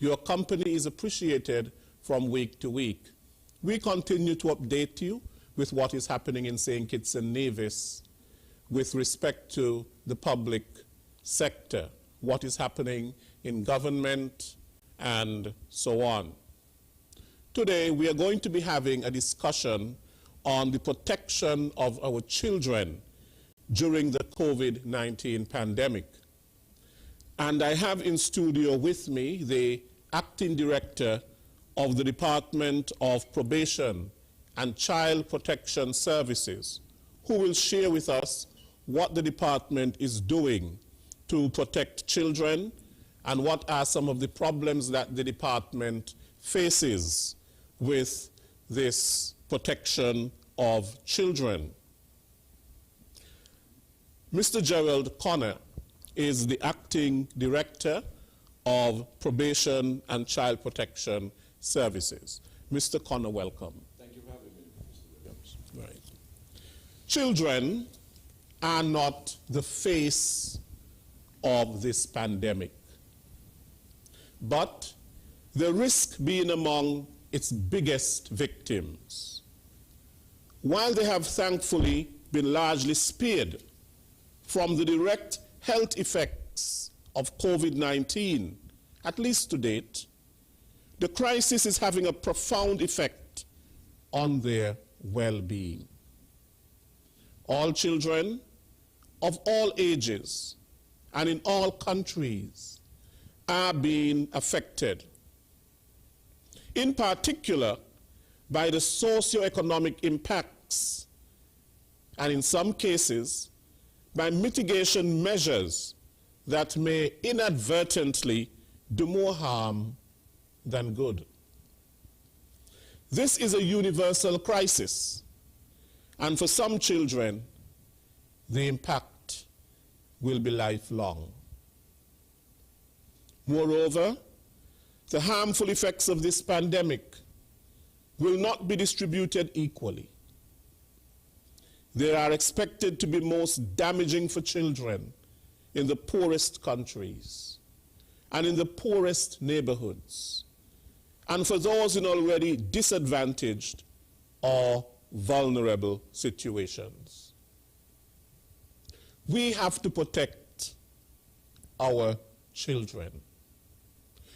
Your company is appreciated from week to week. We continue to update you with what is happening in St. Kitts and Nevis with respect to the public sector, what is happening in government, and so on. Today, we are going to be having a discussion on the protection of our children during the COVID-19 pandemic. And I have in studio with me the Acting Director of the Department of Probation and Child Protection Services, who will share with us what the department is doing to protect children and what are some of the problems that the department faces with this protection of children. Mr. Gerald Connor is the Acting Director of Probation and Child Protection Services. Mr. Connor, welcome. Thank you for having me, Mr. Williams. Right. Children are not the face of this pandemic, but they risk being among its biggest victims. While they have thankfully been largely spared from the direct health effects of COVID-19, at least to date, the crisis is having a profound effect on their well-being. All children of all ages and in all countries are being affected, in particular by the socio-economic impacts, and in some cases, by mitigation measures that may inadvertently do more harm than good. This is a universal crisis, and for some children, the impact will be lifelong. Moreover, the harmful effects of this pandemic will not be distributed equally. They are expected to be most damaging for children in the poorest countries and in the poorest neighborhoods, and for those in already disadvantaged or vulnerable situations. We have to protect our children,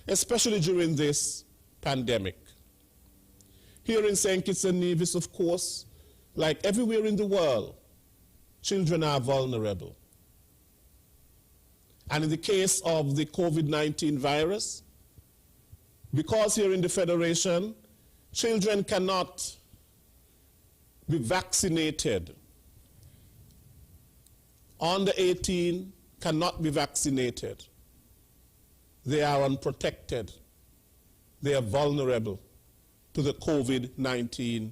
especially during this pandemic. Here in St. Kitts and Nevis, of course, like everywhere in the world, children are vulnerable. And in the case of the COVID-19 virus, because here in the Federation, children cannot be vaccinated. Under 18 cannot be vaccinated. They are unprotected. They are vulnerable to the COVID-19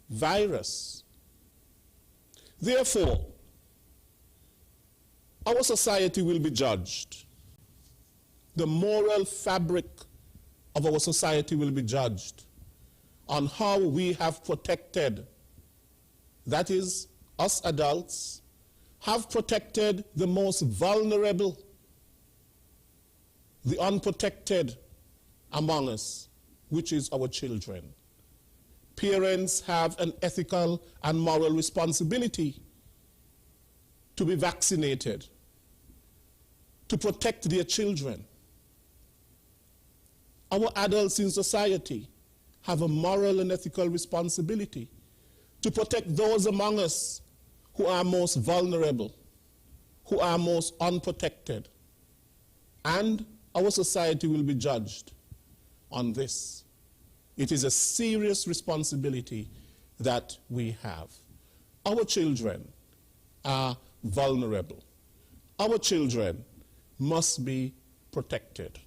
virus. Therefore, our society will be judged. The moral fabric of our society will be judged on how we have protected, that is, us adults, have protected the most vulnerable, the unprotected among us, which is our children. Parents have an ethical and moral responsibility to be vaccinated, to protect their children. Our adults in society have a moral and ethical responsibility to protect those among us who are most vulnerable, who are most unprotected. And our society will be judged on this. It is a serious responsibility that we have. Our children are vulnerable. Our children must be protected.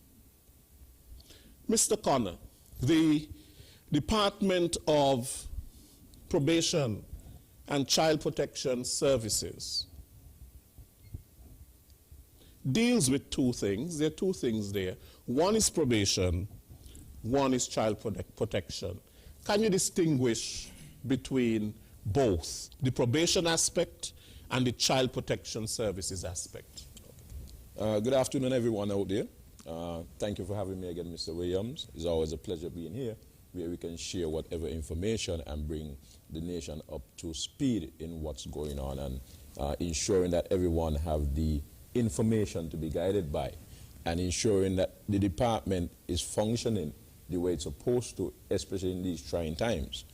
Mr. Connor, the Department of Probation and Child Protection Services deals with two things. There are two things there. One is probation, one is child protection. Can you distinguish between both, the probation aspect and the child protection services aspect? Good afternoon, everyone out there. Thank you for having me again, Mr. Williams. It's always a pleasure being here, where we can share whatever information and bring the nation up to speed in what's going on, and ensuring that everyone have the information to be guided by, and ensuring that the department is functioning the way it's supposed to, especially in these trying times.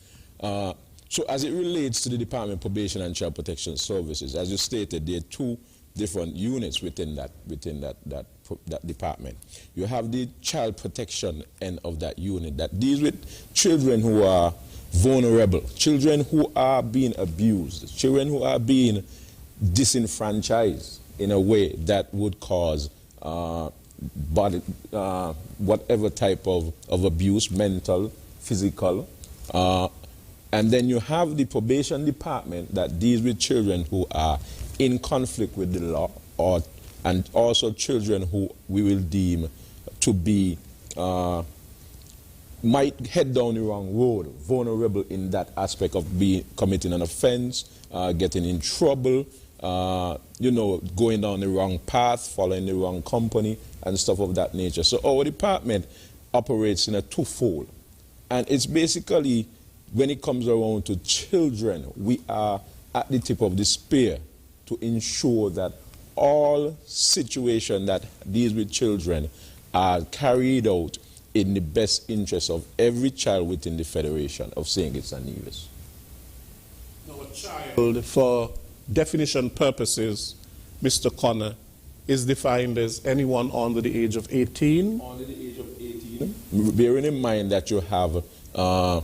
So as it relates to the Department of Probation and Child Protection Services, as you stated, there are two different units within that department. You have the child protection end of that unit that deals with children who are vulnerable, children who are being abused, children who are being disenfranchised in a way that would cause whatever type of abuse, mental, physical. And then you have the probation department that deals with children who are in conflict with the law, and also children who we will deem to be might head down the wrong road, vulnerable in that aspect of committing an offense, getting in trouble, going down the wrong path, following the wrong company, and stuff of that nature. So our department operates in a twofold. And it's basically, when it comes around to children, we are at the tip of the spear to ensure that all situations that deals with children are carried out in the best interest of every child within the Federation of St. Kitts and Nevis. Now, a child, for definition purposes, Mr. Connor, is defined as anyone under the age of 18? Under the age of 18. Bearing in mind that you have a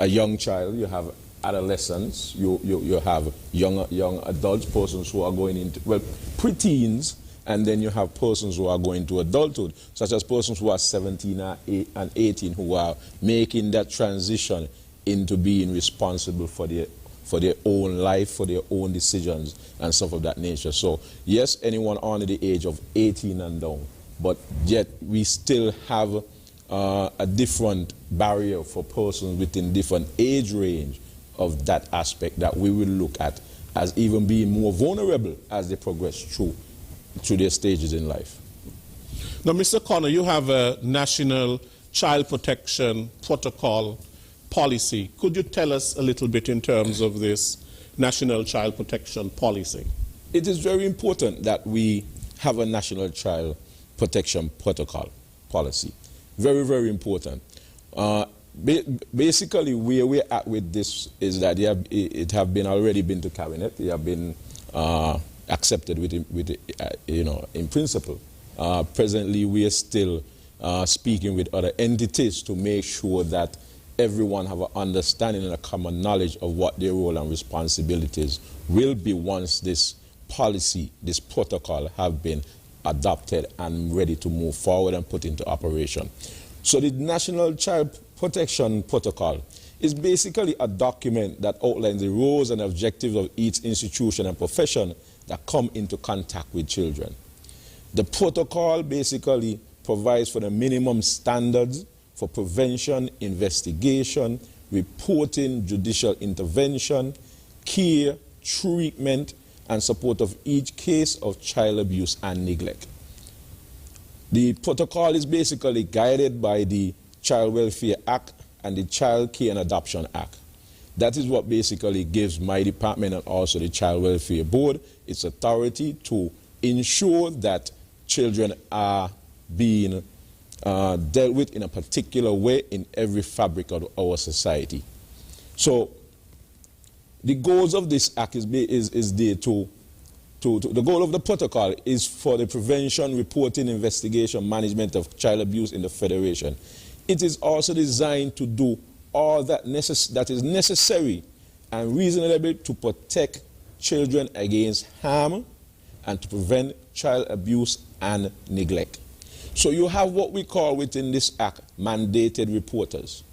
young child, you have adolescents, you have young adults, persons who are going into, well, preteens, and then you have persons who are going to adulthood, such as persons who are 17 and 18 who are making that transition into being responsible for their own life, for their own decisions, and stuff of that nature. So, yes, anyone under the age of 18 and down, but yet we still have a different barrier for persons within different age range of that aspect that we will look at as even being more vulnerable as they progress through their stages in life. Now, Mr. Connor, you have a national child protection protocol policy. Could you tell us a little bit in terms of this national child protection policy? It is very important that we have a national child protection protocol policy. Very, very important. Basically, where we're at with this is that it have been already been to cabinet. They have been accepted in principle. Presently, we are still speaking with other entities to make sure that everyone have an understanding and a common knowledge of what their role and responsibilities will be once this policy, this protocol have been adopted and ready to move forward and put into operation. So the National Child Protection Protocol is basically a document that outlines the roles and objectives of each institution and profession that come into contact with children. The protocol basically provides for the minimum standards for prevention, investigation, reporting, judicial intervention, care, treatment, and support of each case of child abuse and neglect. The protocol is basically guided by the Child Welfare Act and the Child Care and Adoption Act. That is what basically gives my department and also the Child Welfare Board its authority to ensure that children are being dealt with in a particular way in every fabric of our society. So the goals of this act is there the goal of the protocol is for the prevention, reporting, investigation, management of child abuse in the Federation. It is also designed to do all that is necessary and reasonable to protect children against harm and to prevent child abuse and neglect. So you have what we call within this act mandated reporters.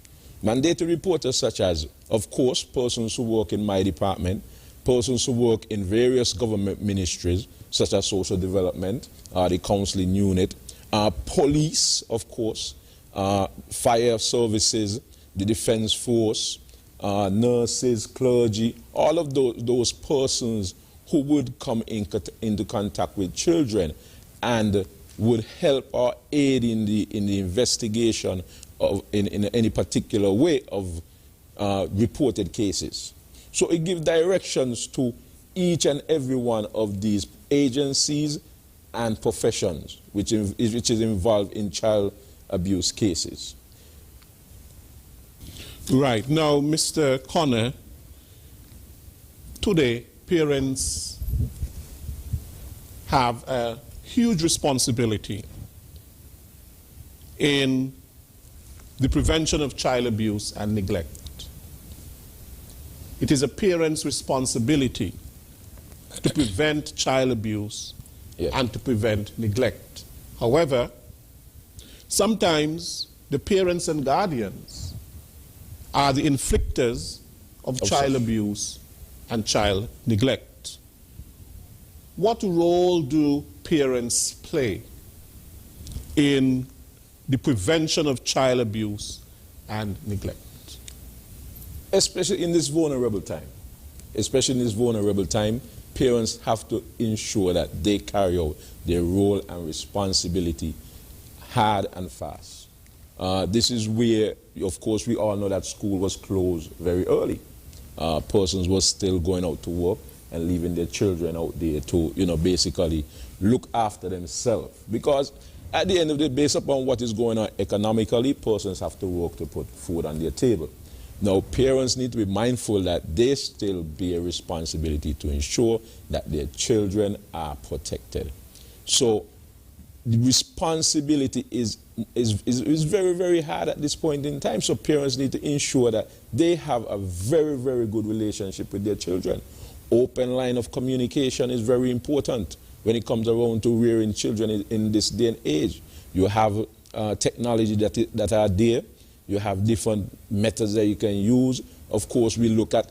Mandated reporters such as, of course, persons who work in my department, persons who work in various government ministries such as social development, the counseling unit, police, of course, fire services, the defense force, nurses, clergy, all of those persons who would come into contact with children and would help or aid in the investigation of in any particular way of reported cases. So it gives directions to each and every one of these agencies and professions which is involved in child abuse cases. Right. Now, Mr. Connor, today parents have a huge responsibility in the prevention of child abuse and neglect. It is a parent's responsibility to prevent child abuse and to prevent neglect. However, sometimes the parents and guardians are the inflictors of child abuse and child neglect. What role do parents play in the prevention of child abuse and neglect? Especially in this vulnerable time. Parents have to ensure that they carry out their role and responsibility hard and fast. This is where, of course, we all know that school was closed very early. Persons were still going out to work and leaving their children out there to, basically look after themselves. Because at the end of the day, based upon what is going on economically, persons have to work to put food on their table. Now, parents need to be mindful that they still bear responsibility to ensure that their children are protected. So, the responsibility is very, very hard at this point in time. So, parents need to ensure that they have a very, very good relationship with their children. Open line of communication is very important when it comes around to rearing children in this day and age. You have technology that are there. You have different methods that you can use. Of course, we look at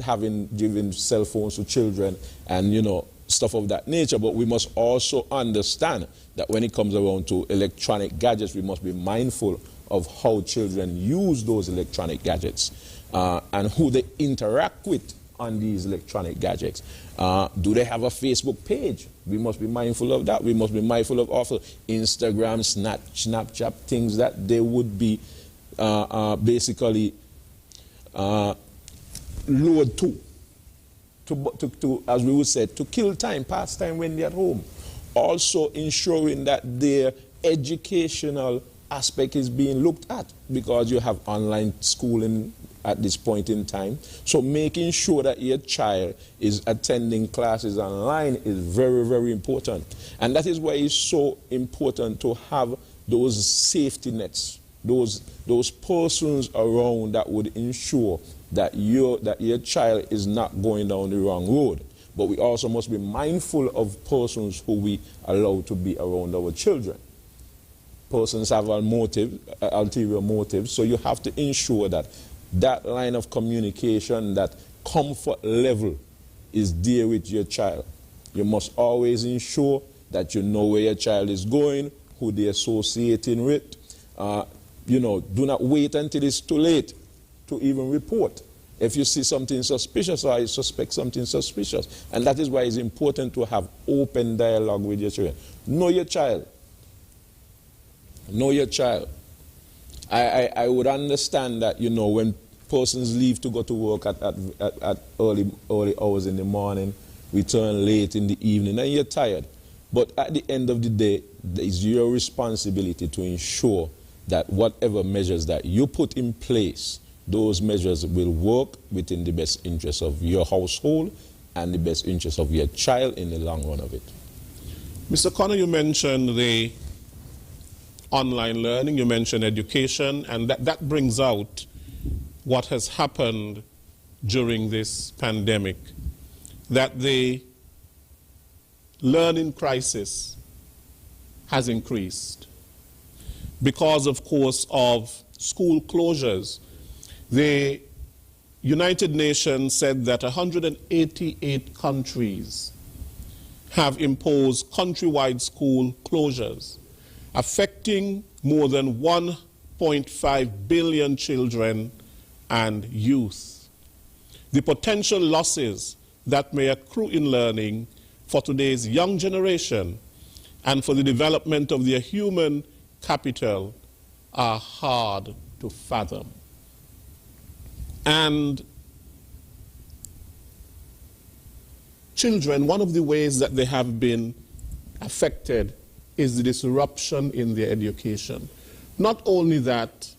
giving cell phones to children and, stuff of that nature. But we must also understand that when it comes around to electronic gadgets, we must be mindful of how children use those electronic gadgets and who they interact with on these electronic gadgets. Do they have a Facebook page? We must be mindful of that. We must be mindful of also Instagram, Snapchat, things that they would be basically lured to, as we would say, to kill time, pass time when they're at home. Also ensuring that their educational aspect is being looked at, because you have online schooling at this point in time. So making sure that your child is attending classes online is very, very important. And that is why it's so important to have those safety nets, those persons around that would ensure that your child is not going down the wrong road. But we also must be mindful of persons who we allow to be around our children. Persons have a motive, ulterior motives, so you have to ensure that that line of communication, that comfort level is there with your child. You must always ensure that you know where your child is going, who they're associating with. Do not wait until it's too late to even report. If you see something suspicious or you suspect something suspicious. And that is why it's important to have open dialogue with your children. Know your child. Know your child. I would understand that, when persons leave to go to work at early hours in the morning, return late in the evening, and you're tired. But at the end of the day, it's your responsibility to ensure that whatever measures that you put in place, those measures will work within the best interest of your household and the best interest of your child in the long run of it. Mr. Connor, you mentioned the online learning, you mentioned education, and that brings out what has happened during this pandemic, that the learning crisis has increased because, of course, of school closures. The United Nations said that 188 countries have imposed countrywide school closures, affecting more than 1.5 billion children and youth. The potential losses that may accrue in learning for today's young generation and for the development of their human capital are hard to fathom. And children, one of the ways that they have been affected is the disruption in their education. Not only that,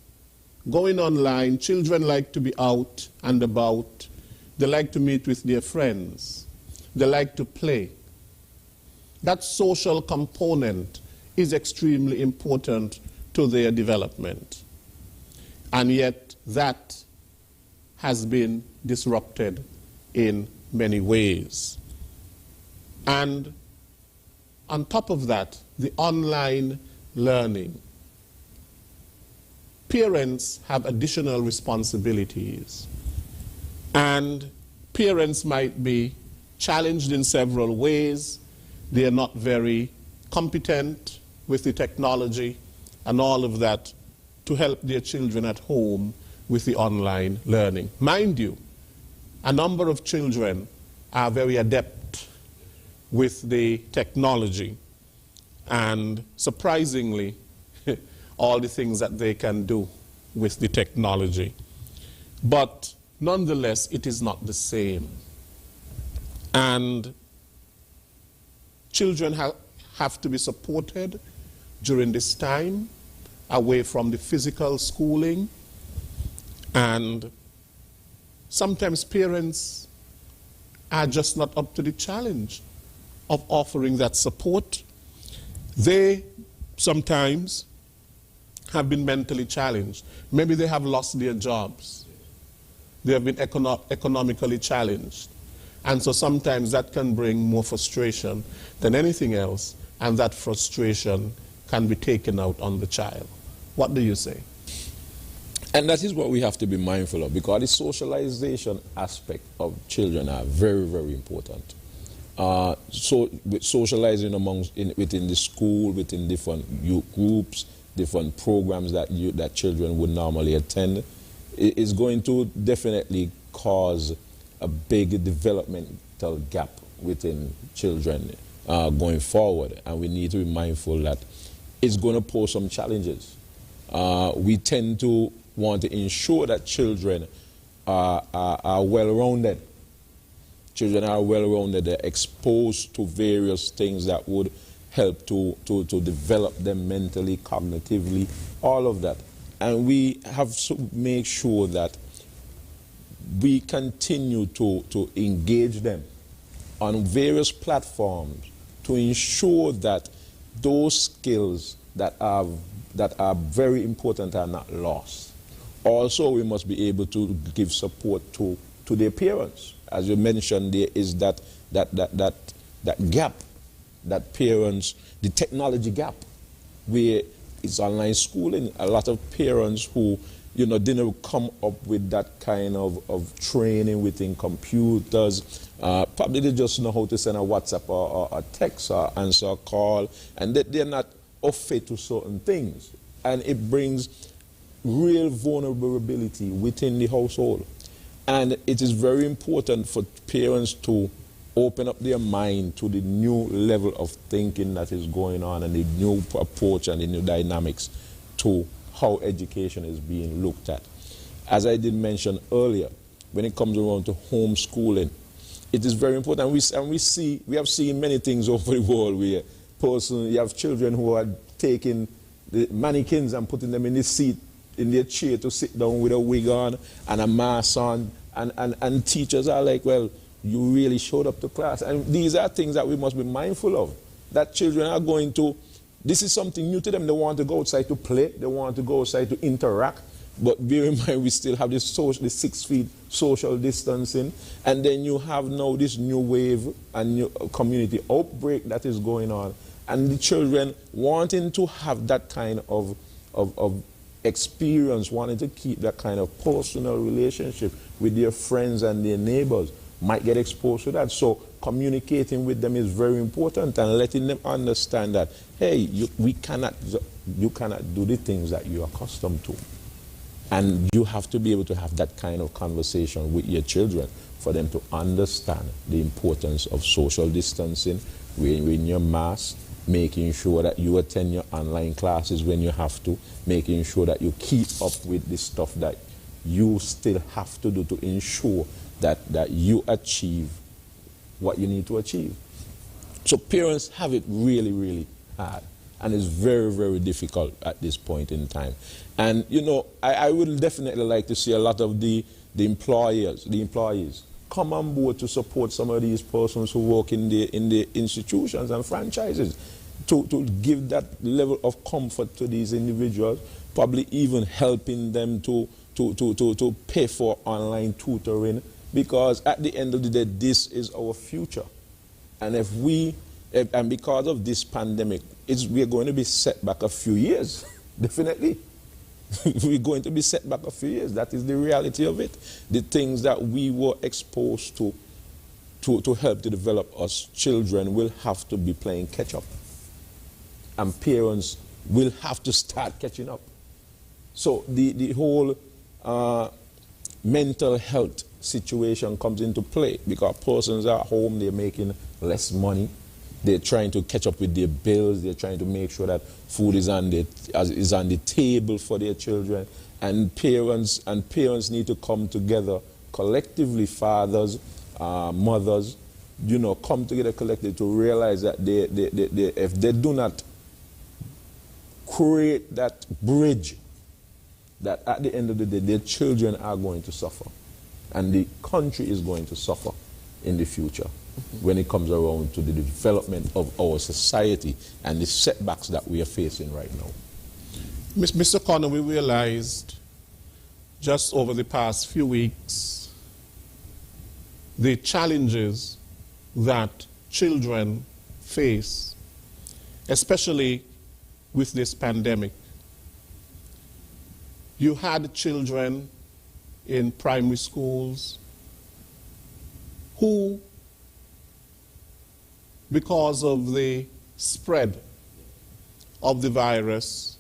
going online, children like to be out and about. They like to meet with their friends. They like to play. That social component is extremely important to their development. And yet that has been disrupted in many ways. And on top of that, the online learning. Parents have additional responsibilities. And parents might be challenged in several ways. They are not very competent with the technology and all of that to help their children at home with the online learning. Mind you, a number of children are very adept with the technology, and surprisingly, all the things that they can do with the technology. But nonetheless, it is not the same. And children have to be supported during this time, away from the physical schooling. And sometimes parents are just not up to the challenge of offering that support. They sometimes have been mentally challenged. Maybe they have lost their jobs. They have been economically challenged. And so sometimes that can bring more frustration than anything else, and that frustration can be taken out on the child. What do you say? And that is what we have to be mindful of, because the socialization aspect of children are very, very important. So socializing within the school, within different youth groups, different programs that children would normally attend, is going to definitely cause a big developmental gap within children going forward. And we need to be mindful that it's going to pose some challenges. We tend to want to ensure that children are well-rounded. Children are well-rounded. They're exposed to various things that would help to develop them mentally, cognitively, all of that. And we have to make sure that we continue to engage them on various platforms to ensure that those skills that are very important are not lost. Also, we must be able to give support to their parents. As you mentioned, there is that gap, that parents, the technology gap, where it's online schooling. A lot of parents who, didn't come up with that kind of training within computers, probably they just know how to send a WhatsApp or a text or answer a call, and that they're not au fait to certain things. And it brings real vulnerability within the household. And it is very important for parents to open up their mind to the new level of thinking that is going on, and the new approach and the new dynamics to how education is being looked at. As I did mention earlier, when it comes around to homeschooling, it is very important. We have seen many things over the world where you have children who are taking the mannequins and putting them in the seat, in their chair to sit down with a wig on and a mask on, and teachers are like, well, you really showed up to class. And these are things that we must be mindful of, that children are going to, this is something new to them. They want to go outside to play, they want to go outside to interact, but bear in mind we still have this 6 feet social distancing, and then you have now this new wave and new community outbreak that is going on, and the children wanting to have that kind of experience, wanting to keep that kind of personal relationship with their friends and their neighbors, might get exposed to that. So communicating with them is very important, and letting them understand that, hey, you cannot do the things that you're accustomed to. And you have to be able to have that kind of conversation with your children for them to understand the importance of social distancing, wearing your mask, making sure that you attend your online classes when you have to, making sure that you keep up with the stuff that you still have to do to ensure that you achieve what you need to achieve. So parents have it really, really hard, and it's very, very difficult at this point in time. And you know, I would definitely like to see a lot of the employees come on board to support some of these persons who work in the institutions and franchises, to give that level of comfort to these individuals, probably even helping them to pay for online tutoring, because at the end of the day, this is our future. And and because of this pandemic, we're going to be set back a few years, definitely. We're going to be set back a few years. That is the reality of it. The things that we were exposed to help to develop us children will have to be playing catch up. And parents will have to start catching up. So the whole mental health situation comes into play, because persons are at home, they're making less money, they're trying to catch up with their bills, they're trying to make sure that food is on the table for their children, and parents need to come together collectively, fathers, mothers, you know, come together collectively to realize that if they do not create that bridge, that at the end of the day, their children are going to suffer. And the country is going to suffer in the future when it comes around to the development of our society and the setbacks that we are facing right now. Mr. Connor, we realized just over the past few weeks the challenges that children face, especially with this pandemic. You had children in primary schools who, because of the spread of the virus,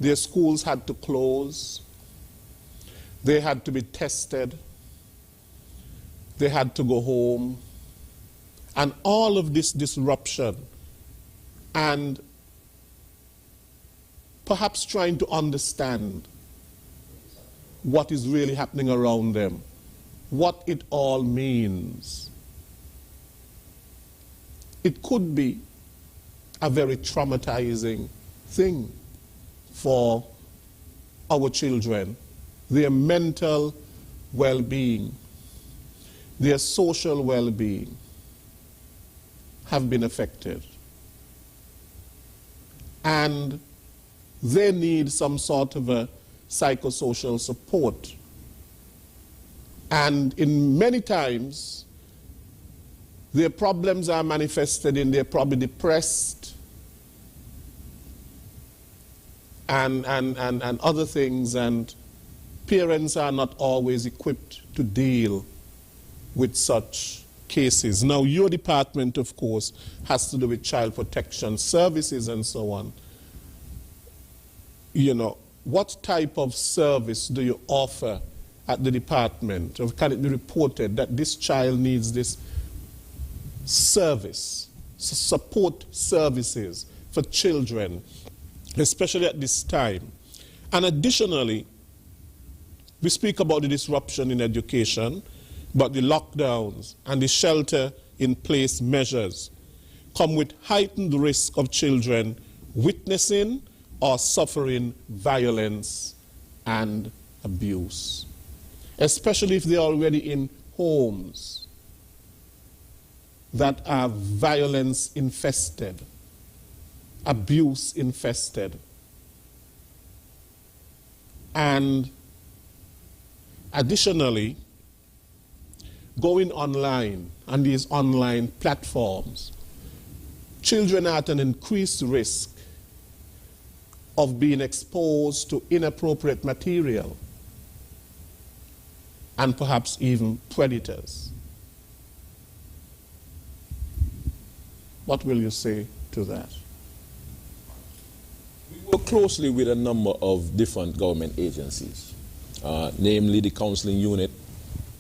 their schools had to close, they had to be tested, they had to go home, and all of this disruption and perhaps trying to understand what is really happening around them, what it all means. It could be a very traumatizing thing for our children. Their mental well-being, their social well-being have been affected. And they need some sort of a psychosocial support. And in many times, their problems are manifested in they're probably depressed and other things, and parents are not always equipped to deal with such cases. Now, your department, of course, has to do with child protection services and so on. You know, what type of service do you offer at the department? Or can it be reported that this child needs this service, support services for children, especially at this time? And additionally, we speak about the disruption in education, but the lockdowns and the shelter-in-place measures come with heightened risk of children witnessing or suffering violence and abuse, especially if they're already in homes that are violence-infested, abuse-infested. And additionally, going online on these online platforms, children are at an increased risk of being exposed to inappropriate material and perhaps even predators. What will you say to that? We work closely with a number of different government agencies, namely the counseling unit.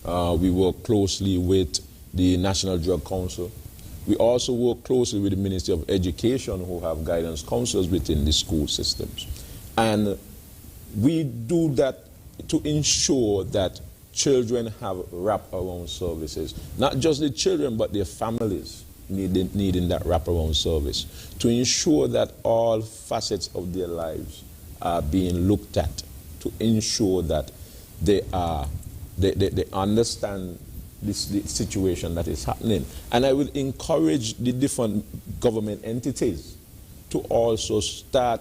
We work closely with the National Drug Council. We also work closely with the Ministry of Education, who have guidance counselors within the school systems. And we do that to ensure that children have wraparound services. Not just the children, but their families needing that wraparound service, to ensure that all facets of their lives are being looked at, to ensure that they understand the situation that is happening. And I will encourage the different government entities to also start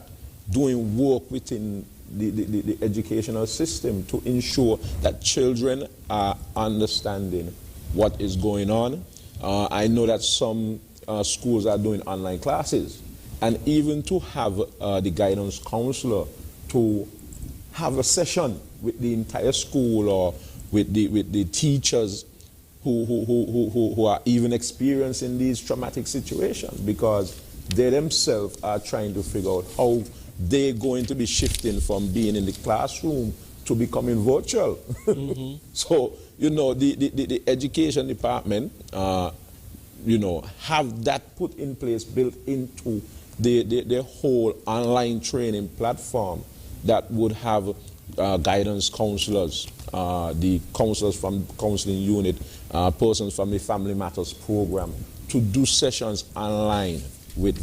doing work within the educational system to ensure that children are understanding what is going on. I know that some schools are doing online classes, and even to have the guidance counselor to have a session with the entire school or with the teachers who are even experiencing these traumatic situations, because they themselves are trying to figure out how they're going to be shifting from being in the classroom to becoming virtual. Mm-hmm. So, you know, the education department, you know, have that put in place, built into the whole online training platform that would have guidance counselors, the counselors from counseling unit, persons from the Family Matters program, to do sessions online with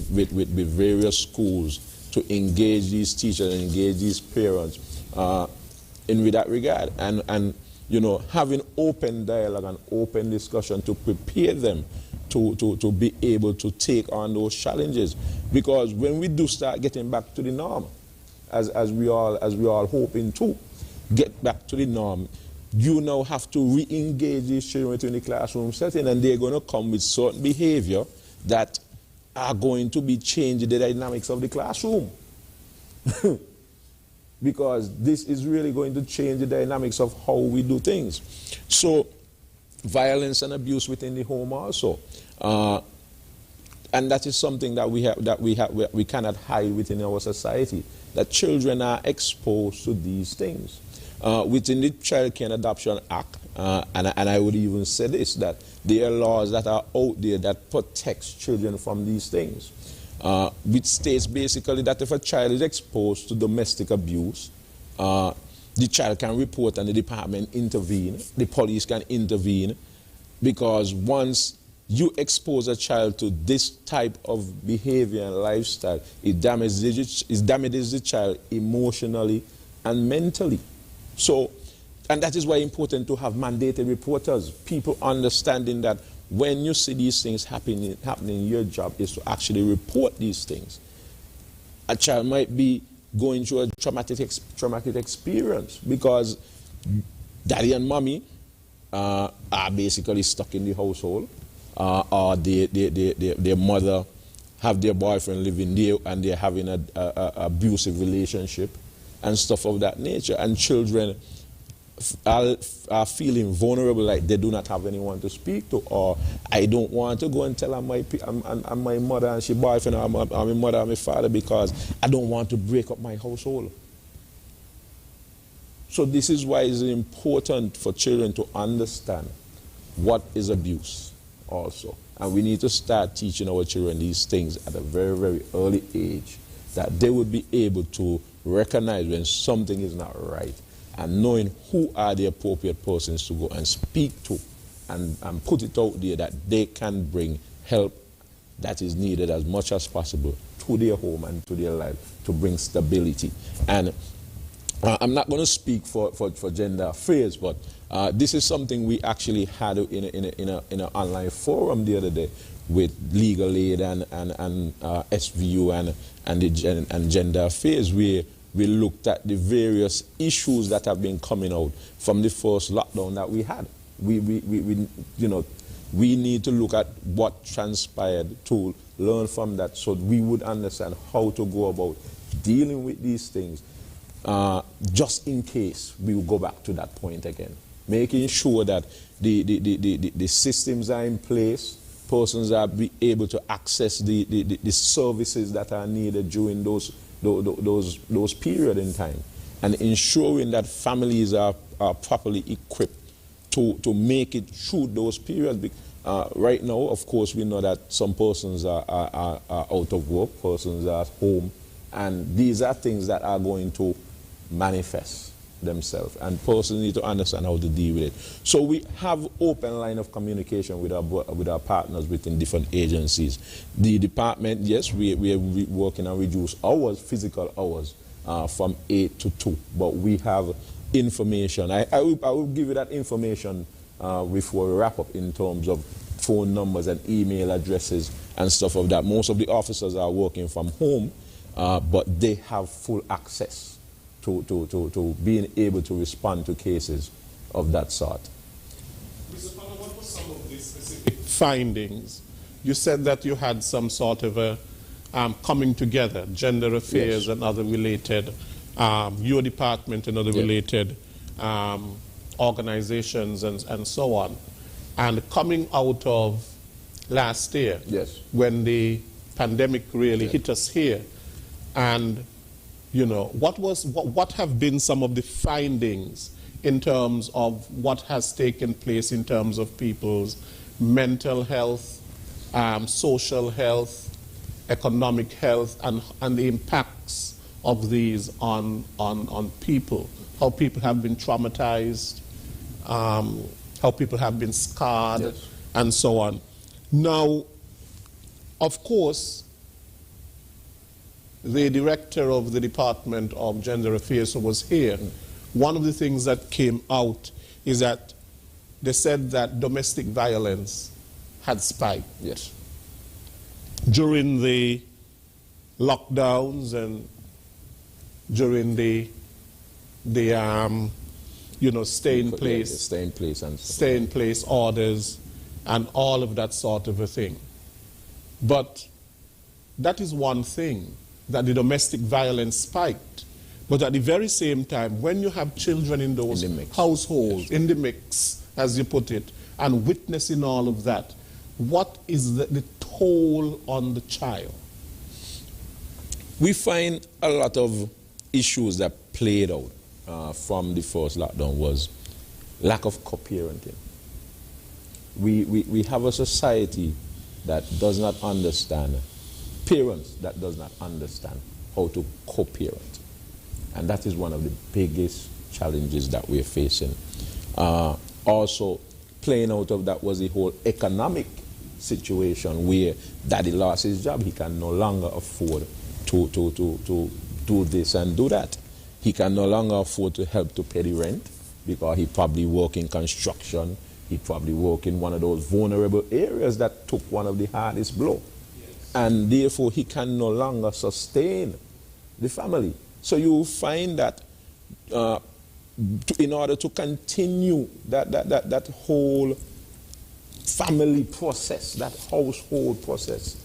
various schools to engage these teachers and engage these parents in that regard, and you know, having open dialogue and open discussion to prepare them to be able to take on those challenges. Because when we do start getting back to the norm, as we all hoping to get back to the norm, you now have to re-engage these children within the classroom setting, and they're going to come with certain behavior that are going to be changing the dynamics of the classroom. Because this is really going to change the dynamics of how we do things. So, violence and abuse within the home also. And that is something that we cannot hide within our society, that children are exposed to these things. Within the Child Care and Adoption Act, and I would even say this, that there are laws that are out there that protects children from these things. Which states basically that if a child is exposed to domestic abuse, the child can report and the department intervene, the police can intervene, because once you expose a child to this type of behavior and lifestyle, it damages the child emotionally and mentally. So, and that is why it's important to have mandated reporters, people understanding that when you see these things happening, your job is to actually report these things. A child might be going through a traumatic experience because daddy and mommy are basically stuck in the household, or their mother have their boyfriend living there and they're having an abusive relationship and stuff of that nature. And children are feeling vulnerable, like they do not have anyone to speak to, or I don't want to go and tell my mother and she boyfriend, or my mother and my father, because I don't want to break up my household. So this is why it's important for children to understand what is abuse also. And we need to start teaching our children these things at a very, very early age, that they would be able to recognize when something is not right, and knowing who are the appropriate persons to go and speak to, and put it out there that they can bring help that is needed as much as possible to their home and to their life, to bring stability. And I'm not going to speak for gender affairs, but this is something we actually had in an online forum the other day with Legal Aid and SVU and Gender Affairs, where we looked at the various issues that have been coming out from the first lockdown that we had. We need to look at what transpired to learn from that, so we would understand how to go about dealing with these things, just in case we will go back to that point again. Making sure that the systems are in place, persons are be able to access the services that are needed during those period in time, and ensuring that families are properly equipped to make it through those periods, Right now, of course, we know that some persons are out of work, persons are at home, and these are things that are going to manifest themselves, and persons need to understand how to deal with it. So we have open line of communication with our partners within different agencies. The department, yes, we are working on reduced hours, physical hours, from 8 to 2, but we have information. I will give you that information before we wrap up in terms of phone numbers and email addresses and stuff of that. Most of the officers are working from home, but they have full access to being able to respond to cases of that sort. Mr. Connor, what were some of these specific findings? You said that you had some sort of a coming together, gender affairs, yes, and other related, your department and other, yes, related organizations and so on. And coming out of last year, yes, when the pandemic really, yes, hit us here, and you know, what have been some of the findings in terms of what has taken place in terms of people's mental health, social health, economic health, and the impacts of these on people, how people have been traumatized, how people have been scarred, yes, and so on. Now, of course, the director of the Department of Gender Affairs who was here, one of the things that came out is that they said that domestic violence had spiked. Yes. During the lockdowns and during the stay in place orders and all of that sort of a thing. But that is one thing, that the domestic violence spiked. But at the very same time, when you have children in those households, yes, in the mix, as you put it, and witnessing all of that, what is the toll on the child? We find a lot of issues that played out from the first lockdown was lack of co-parenting. We have a society that does not understand, parents that does not understand how to co-parent. And that is one of the biggest challenges that we're facing. Also, playing out of that was the whole economic situation where daddy lost his job. He can no longer afford to do this and do that. He can no longer afford to help to pay the rent because he probably work in construction. He probably work in one of those vulnerable areas that took one of the hardest blow. And therefore, he can no longer sustain the family. So you find that in order to continue that whole family process, that household process,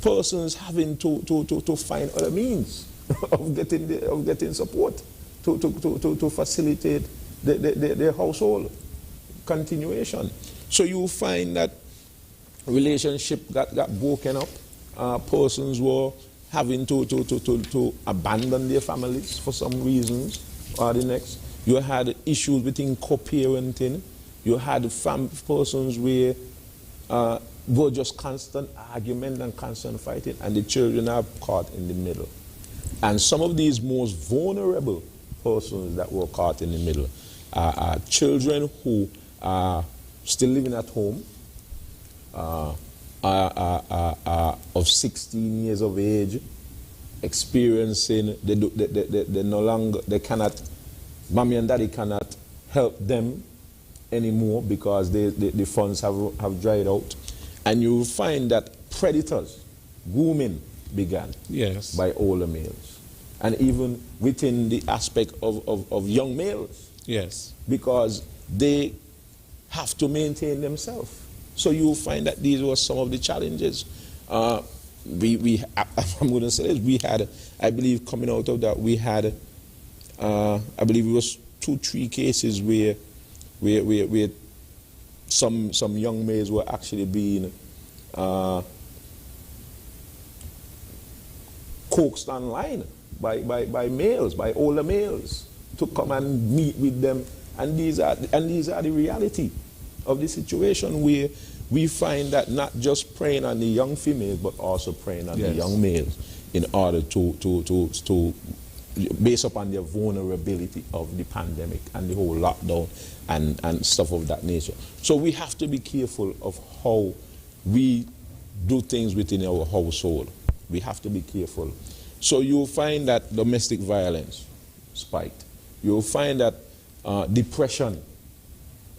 persons having to find other means of getting support to facilitate their household continuation. So you find that relationship got broken up. Persons were having to abandon their families for some reasons or the next. You had issues within co-parenting. You had persons where were just constant argument and constant fighting, and the children are caught in the middle. And some of these most vulnerable persons that were caught in the middle are children who are still living at home, are of 16 years of age, experiencing, they no longer, they cannot, mommy and daddy cannot help them anymore because the funds have dried out. And you find that predators, grooming began, yes, by older males. And even within the aspect of young males. Yes. Because they have to maintain themselves. So you find that these were some of the challenges. I'm going to say this, we had, I believe coming out of that, we had, I believe it was 2-3 cases where some young males were actually being coaxed online by males, by older males, to come and meet with them, and these are the reality of the situation where we find that not just preying on the young females, but also preying on the young males in order to based upon their vulnerability of the pandemic and the whole lockdown and stuff of that nature. So we have to be careful of how we do things within our household. We have to be careful. So you'll find that domestic violence spiked. You'll find that depression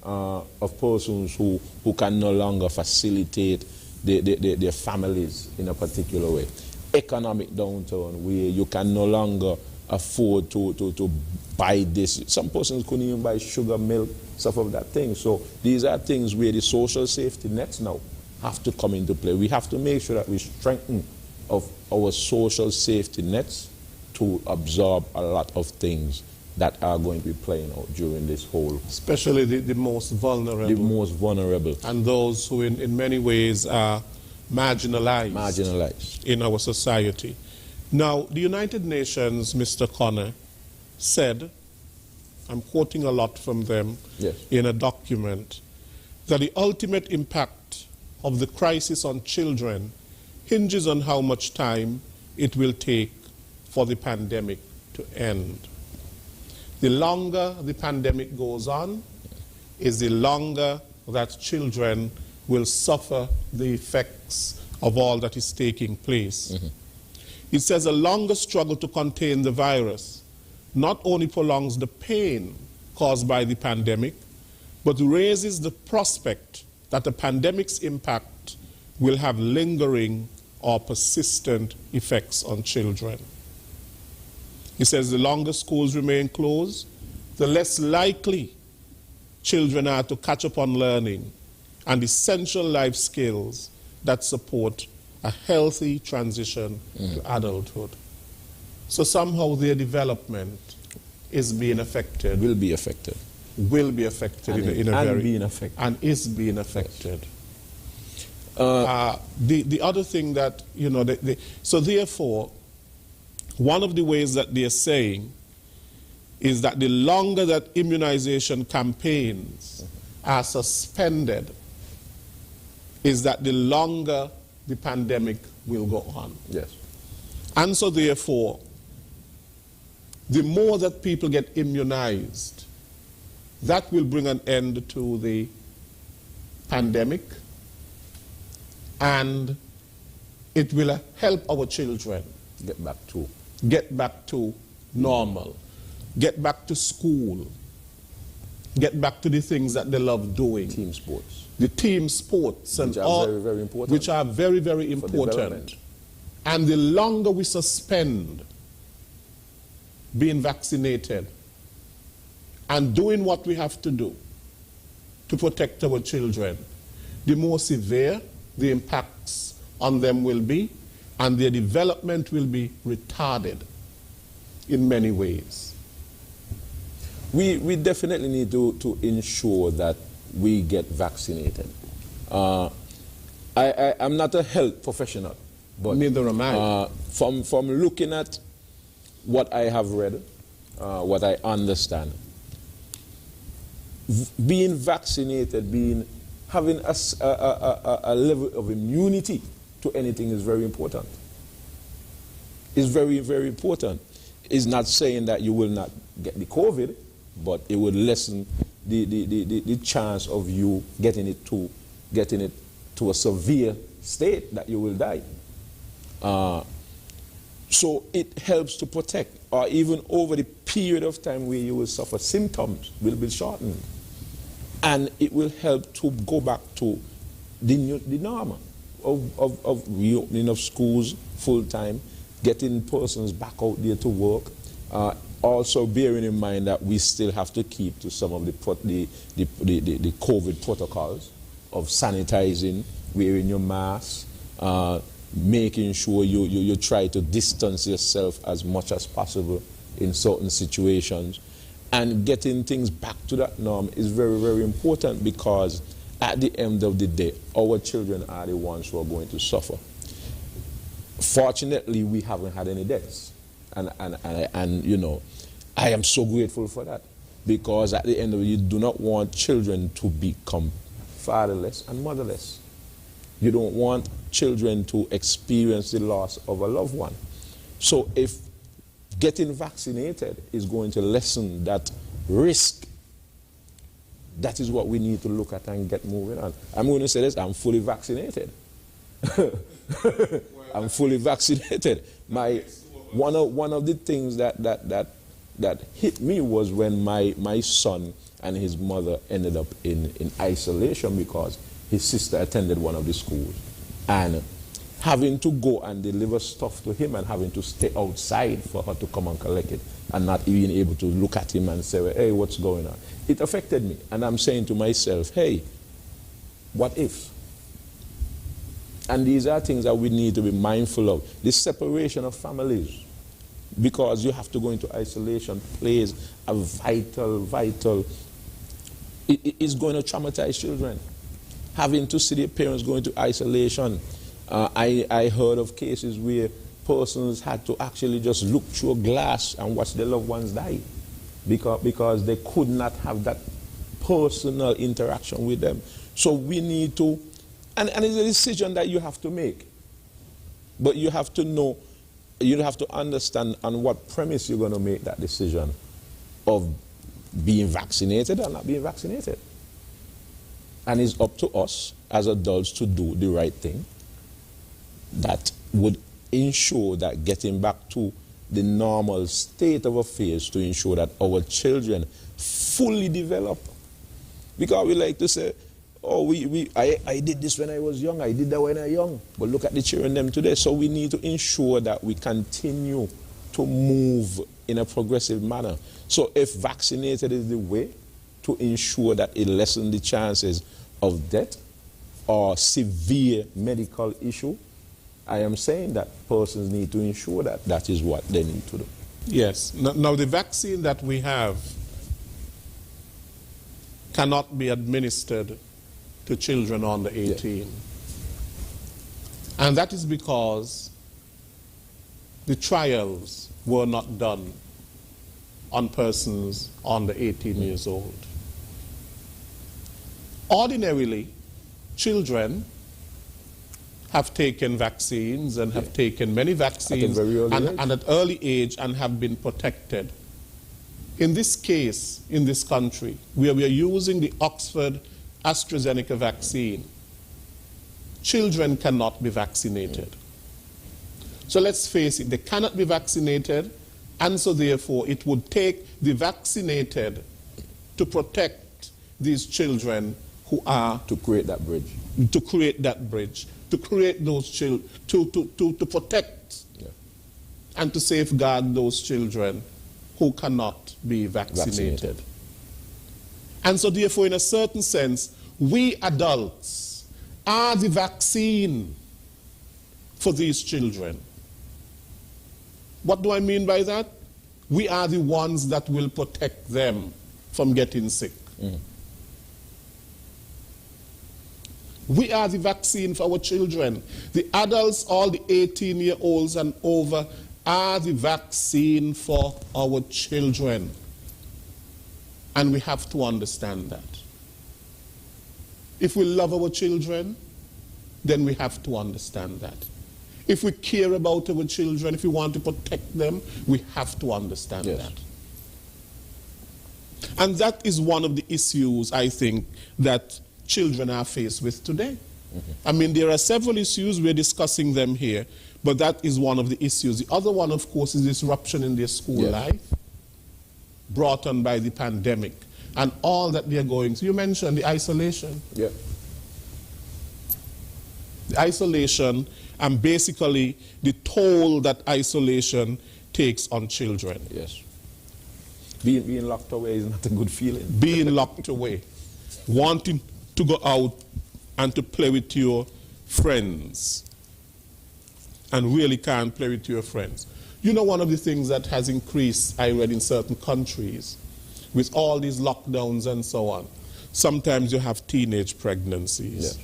of persons who can no longer facilitate their families in a particular way. Economic downturn where you can no longer afford to buy this. Some persons couldn't even buy sugar, milk, stuff of that thing. So these are things where the social safety nets now have to come into play. We have to make sure that we strengthen of our social safety nets to absorb a lot of things that are going to be playing out during this whole... Especially the most vulnerable. The most vulnerable. And those who in many ways are marginalized. Marginalized. In our society. Now, the United Nations, Mr. Connor, said, I'm quoting a lot from them in a document, that the ultimate impact of the crisis on children hinges on how much time it will take for the pandemic to end. The longer the pandemic goes on, is the longer that children will suffer the effects of all that is taking place. It says a longer struggle to contain the virus not only prolongs the pain caused by the pandemic, but raises the prospect that the pandemic's impact will have lingering or persistent effects on children. He says the longer schools remain closed, the less likely children are to catch up on learning and essential life skills that support a healthy transition to adulthood. So somehow their development is being affected. Will be affected. Will be affected and is being affected. The other thing that, you know, so therefore, one of the ways that they're saying is that the longer that immunization campaigns are suspended, is that the longer the pandemic will go on. Yes. And so therefore, the more that people get immunized, that will bring an end to the pandemic, and it will help our children get back to normal, get back to school, get back to the things that they love doing. Team sports. The team sports. Which are very, very important. Which are very, very important. And the longer we suspend being vaccinated and doing what we have to do to protect our children, the more severe the impacts on them will be, and their development will be retarded in many ways. We definitely need to ensure that we get vaccinated. I'm not a health professional, but neither am I. From looking at what I have read, what I understand, being vaccinated, having a level of immunity to anything is very important. It's very, very important. It's not saying that you will not get the COVID, but it would lessen the chance of you getting it to a severe state that you will die. So it helps to protect, or even over the period of time where you will suffer, symptoms will be shortened. And it will help to go back to the norm of reopening of schools full time, getting persons back out there to work. Also bearing in mind that we still have to keep to some of the COVID protocols of sanitizing, wearing your mask, making sure you try to distance yourself as much as possible in certain situations. And getting things back to that norm is very, very important, because at the end of the day, our children are the ones who are going to suffer. Fortunately, we haven't had any deaths. And you know, I am so grateful for that, because at the end of it, you do not want children to become fatherless, and motherless. You don't want children to experience the loss of a loved one. So if getting vaccinated is going to lessen that risk, that is what we need to look at and get moving on. I'm going to say this, I'm fully vaccinated. I'm fully vaccinated. One of the things that hit me was when my son and his mother ended up in isolation because his sister attended one of the schools. And having to go and deliver stuff to him and having to stay outside for her to come and collect it and not even able to look at him and say, hey, what's going on? It affected me. And I'm saying to myself, hey, what if? And these are things that we need to be mindful of. This separation of families, because you have to go into isolation, plays a vital, it is going to traumatize children. Having to see their parents go into isolation. I heard of cases where persons had to actually just look through a glass and watch their loved ones die because they could not have that personal interaction with them. So we need to, and it's a decision that you have to make. But you have to know, you have to understand on what premise you're going to make that decision of being vaccinated or not being vaccinated. And it's up to us as adults to do the right thing that would ensure that getting back to the normal state of affairs to ensure that our children fully develop. Because we like to say, oh, I did this when I was young, I did that when I was young. But look at the children them today. So we need to ensure that we continue to move in a progressive manner. So if vaccinated is the way to ensure that it lessens the chances of death or severe medical issue, I am saying that persons need to ensure that that is what they need to do. Yes. Now the vaccine that we have cannot be administered to children under 18. Yeah. And that is because the trials were not done on persons under 18 years old. Ordinarily, children have taken vaccines and have taken many vaccines and at early age and have been protected. In this case, in this country, where we are using the Oxford AstraZeneca vaccine, children cannot be vaccinated. So let's face it, they cannot be vaccinated, and so therefore it would take the vaccinated to protect these children who are... To create that bridge. To create that bridge. To create those children, to protect and to safeguard those children who cannot be vaccinated. And so therefore, in a certain sense, we adults are the vaccine for these children. What do I mean by that? We are the ones that will protect them from getting sick. We are the vaccine for our children. The adults, all the 18-year-olds and over, are the vaccine for our children. And we have to understand that. If we love our children, then we have to understand that. If we care about our children, if we want to protect them, we have to understand that. And that is one of the issues, I think, that children are faced with today. I mean, there are several issues, we're discussing them here, but that is one of the issues. The other one, of course, is disruption in their school life, brought on by the pandemic, and all that they're going through. You mentioned the isolation. The isolation, and basically the toll that isolation takes on children. Being locked away is not a good feeling. Being locked away. Wanting to go out and to play with your friends and really can't play with your friends. You know, one of the things that has increased, I read, in certain countries with all these lockdowns and so on, sometimes you have teenage pregnancies.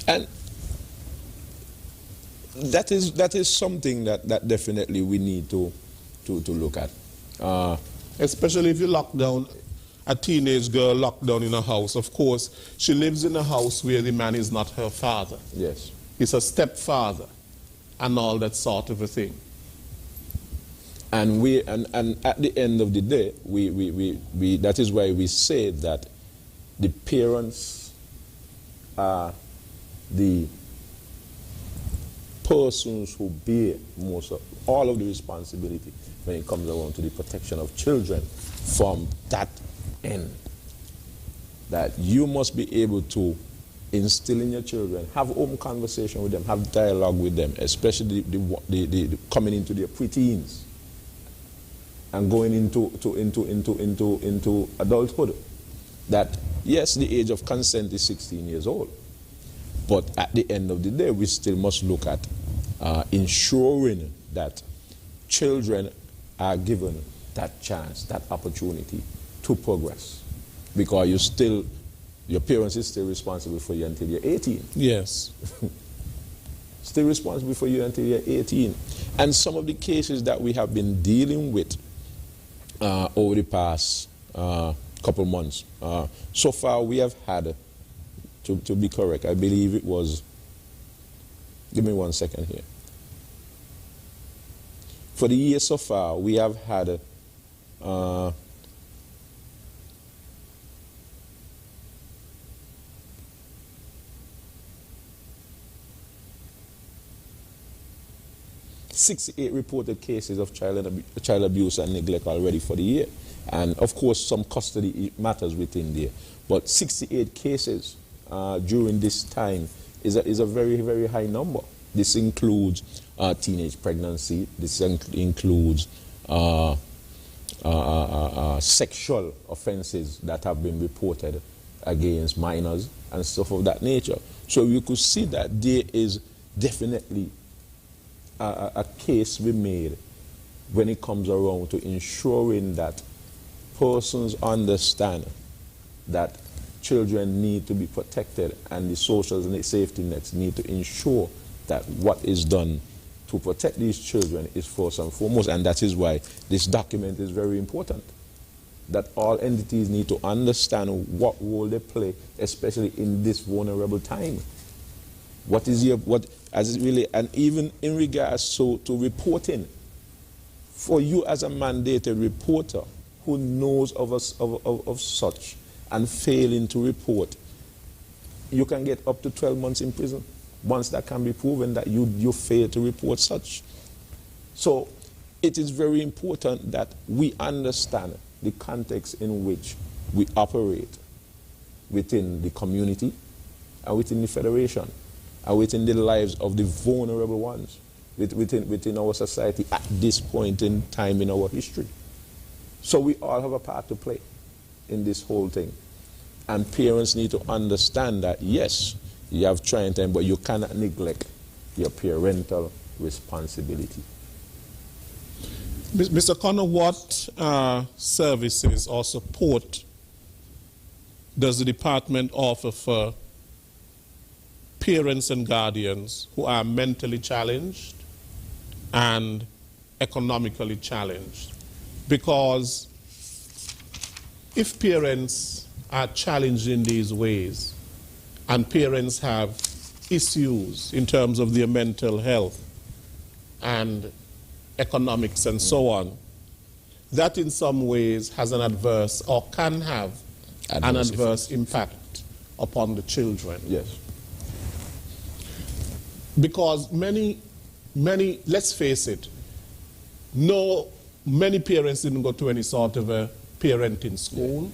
And that is something that definitely we need to look at. Especially if you lock down. a teenage girl locked down in a house. Of course, she lives in a house where the man is not her father. Yes. He's a stepfather and all that sort of a thing. And at the end of the day, that is why we say that the parents are the persons who bear all of the responsibility when it comes around to the protection of children from that end. That you must be able to instill in your children, have open conversation with them, have dialogue with them, especially the coming into their preteens and going into adulthood. That yes, the age of consent is 16 years old, but at the end of the day, we still must look at ensuring that children are given that chance, that opportunity to progress, because your parents is still responsible for you until you're 18. Yes. Still responsible for you until you're 18. And some of the cases that we have been dealing with over the past couple months, so far we have had, to be correct, I believe it was, give me 1 second here. For the year so far, we have had 68 reported cases of child abuse and neglect already for the year. And of course, some custody matters within there. But 68 cases during this time is a very, very high number. This includes teenage pregnancy. This includes sexual offenses that have been reported against minors and stuff of that nature. So you could see that there is definitely a case we made when it comes around to ensuring that persons understand that children need to be protected, and the social safety nets need to ensure that what is done to protect these children is first and foremost. And that is why this document is very important, that all entities need to understand what role they play, especially in this vulnerable time. What is and even in regards to reporting, for you as a mandated reporter who knows of such and failing to report, you can get up to 12 months in prison once that can be proven that you failed to report such. So it is very important that we understand the context in which we operate within the community and within the federation and within the lives of the vulnerable ones within our society at this point in time in our history. So we all have a part to play in this whole thing. And parents need to understand that, yes, you have trying time, but you cannot neglect your parental responsibility. Mr. Connor, what services or support does the department offer for parents and guardians who are mentally challenged and economically challenged? Because if parents are challenged in these ways and parents have issues in terms of their mental health and economics and so on, that in some ways has an adverse or can have an adverse impact upon the children. Yes. Because many, let's face it, many parents didn't go to any sort of a parenting school.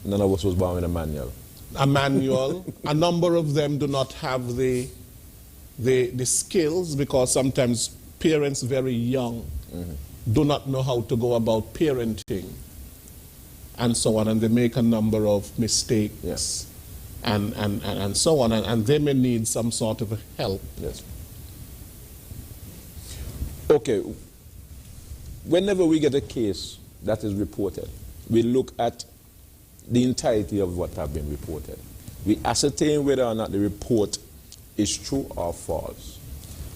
None of us was born with a manual. A manual. A number of them do not have the skills, because sometimes parents very young do not know how to go about parenting and so on, and they make a number of mistakes. Yes. And so on, and they may need some sort of help. Yes. Okay. Whenever we get a case that is reported, we look at the entirety of what have been reported. We ascertain whether or not the report is true or false.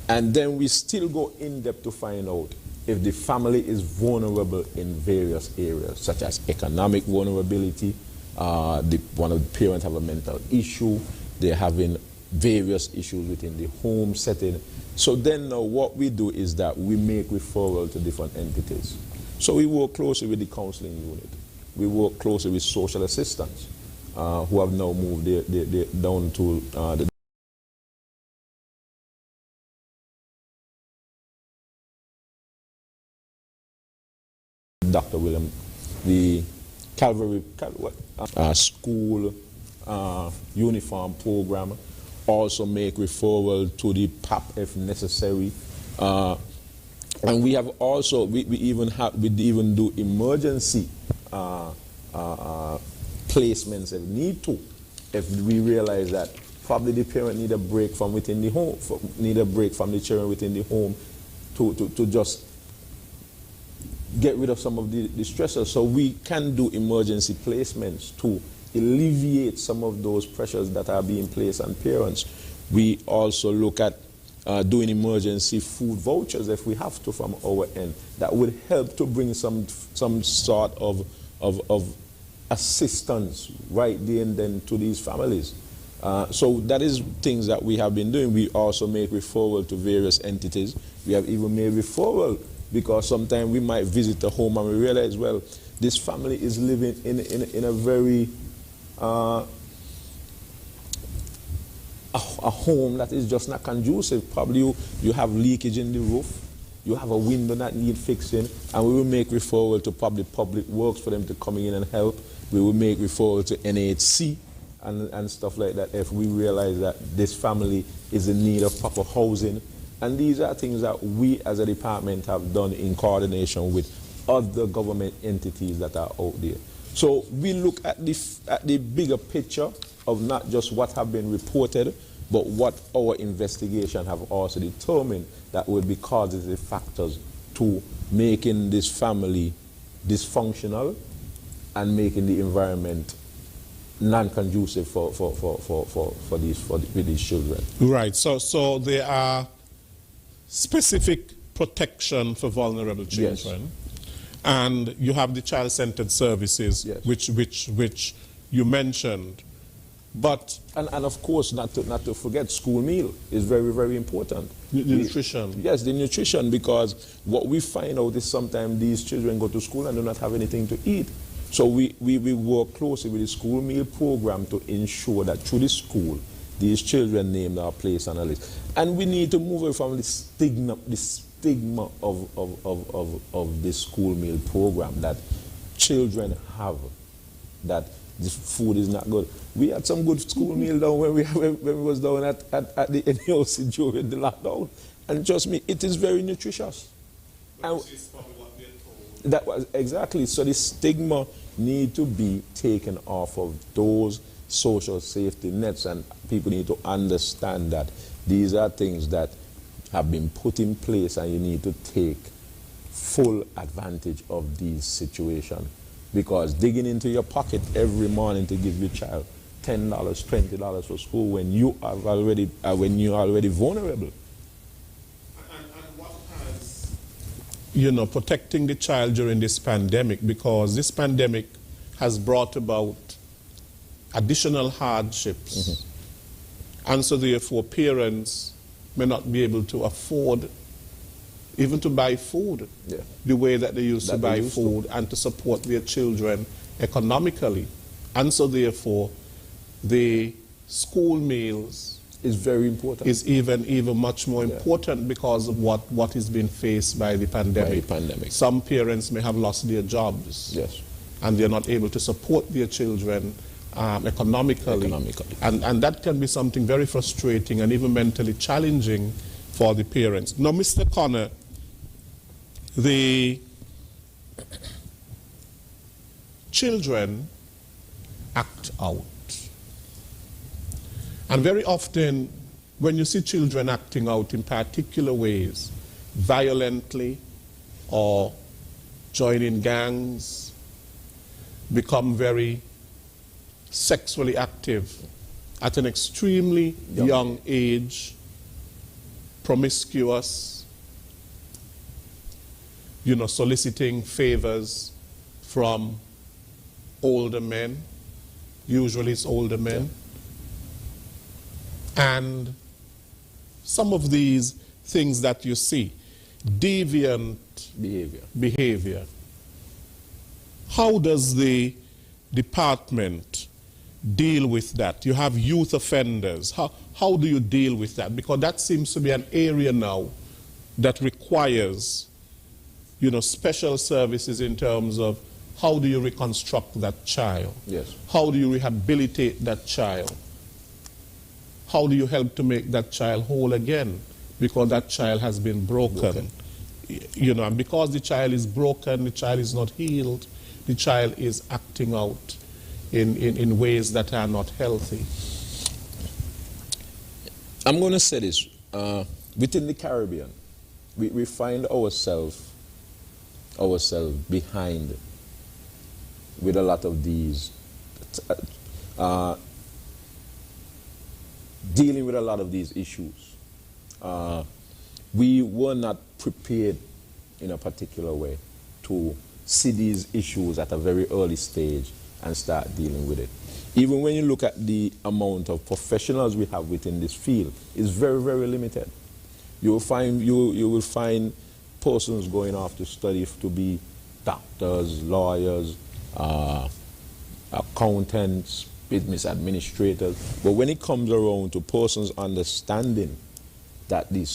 And then we still go in depth to find out if the family is vulnerable in various areas, such as economic vulnerability, one of the parents have a mental issue, they're having various issues within the home setting. So then what we do is that we make referral to different entities. So we work closely with the counseling unit. We work closely with social assistants who have now moved down to the Dr. William, the Calvary school uniform program, also make referral to the PAP if necessary. And we have also, we even do emergency placements if need to. If we realize that probably the parent need a break from within the home, need a break from the children within the home to just get rid of some of the stressors. So we can do emergency placements to alleviate some of those pressures that are being placed on parents. We also look at doing emergency food vouchers if we have to from our end. That would help to bring some sort of assistance right there and then to these families. So that is things that we have been doing. We also make referral to various entities. We have even made referral because sometimes we might visit a home and we realize, well, this family is living in a very a home that is just not conducive. Probably you have leakage in the roof, you have a window that need fixing, and we will make referral to public works for them to come in and help. We will make referral to NHC and stuff like that if we realize that this family is in need of proper housing. And these are things that we as a department have done in coordination with other government entities that are out there. So we look at the bigger picture of not just what have been reported, but what our investigation have also determined that would be causative factors to making this family dysfunctional and making the environment non-conducive with these children. Right. So there are specific protection for vulnerable children. Yes. And you have the child-centered services, yes, which you mentioned. But and of course, not to forget, school meal is very, very important. The nutrition. Yes, the nutrition, because what we find out is sometimes these children go to school and do not have anything to eat. So we work closely with the school meal program to ensure that through the school, these children named are placed on a list. And we need to move away from the stigma of this school meal program that children have, that this food is not good. We had some good school meal down when we was down at the NAOC during the lockdown. And trust me, it is very nutritious. Which is probably what they're told. That was exactly. So the stigma need to be taken off of those social safety nets, and people need to understand that these are things that have been put in place and you need to take full advantage of these situations. Because digging into your pocket every morning to give your child $10, $20 for school when you are already vulnerable. And what has, protecting the child during this pandemic, because this pandemic has brought about additional hardships. Mm-hmm. And so therefore parents may not be able to afford even to buy food the way that they used to buy food and to support their children economically. And so therefore the school meals is very important. Is even much more important because of what is being faced by the pandemic. Some parents may have lost their jobs. Yes. And they're not able to support their children economically. And that can be something very frustrating and even mentally challenging for the parents. Now, Mr. Connor, the children act out. And very often, when you see children acting out in particular ways, violently or joining gangs, become very sexually active at an extremely young age, promiscuous, soliciting favors from older men, Usually it's older men. And some of these things that you see, deviant behavior. How does the department deal with that? You have youth offenders. How do you deal with that? Because that seems to be an area now that requires, you know, special services in terms of how do you reconstruct that child? Yes. How do you rehabilitate that child? How do you help to make that child whole again? Because that child has been broken. You know, and because the child is broken, the child is not healed, the child is acting out in ways that are not healthy. I'm going to say this. Within the Caribbean, we find ourselves behind with a lot of these, dealing with a lot of these issues. We were not prepared in a particular way to see these issues at a very early stage and start dealing with it. Even when you look at the amount of professionals we have within this field, it's very, very limited. You will find persons going off to study to be doctors, lawyers, accountants, business administrators. But when it comes around to persons understanding that the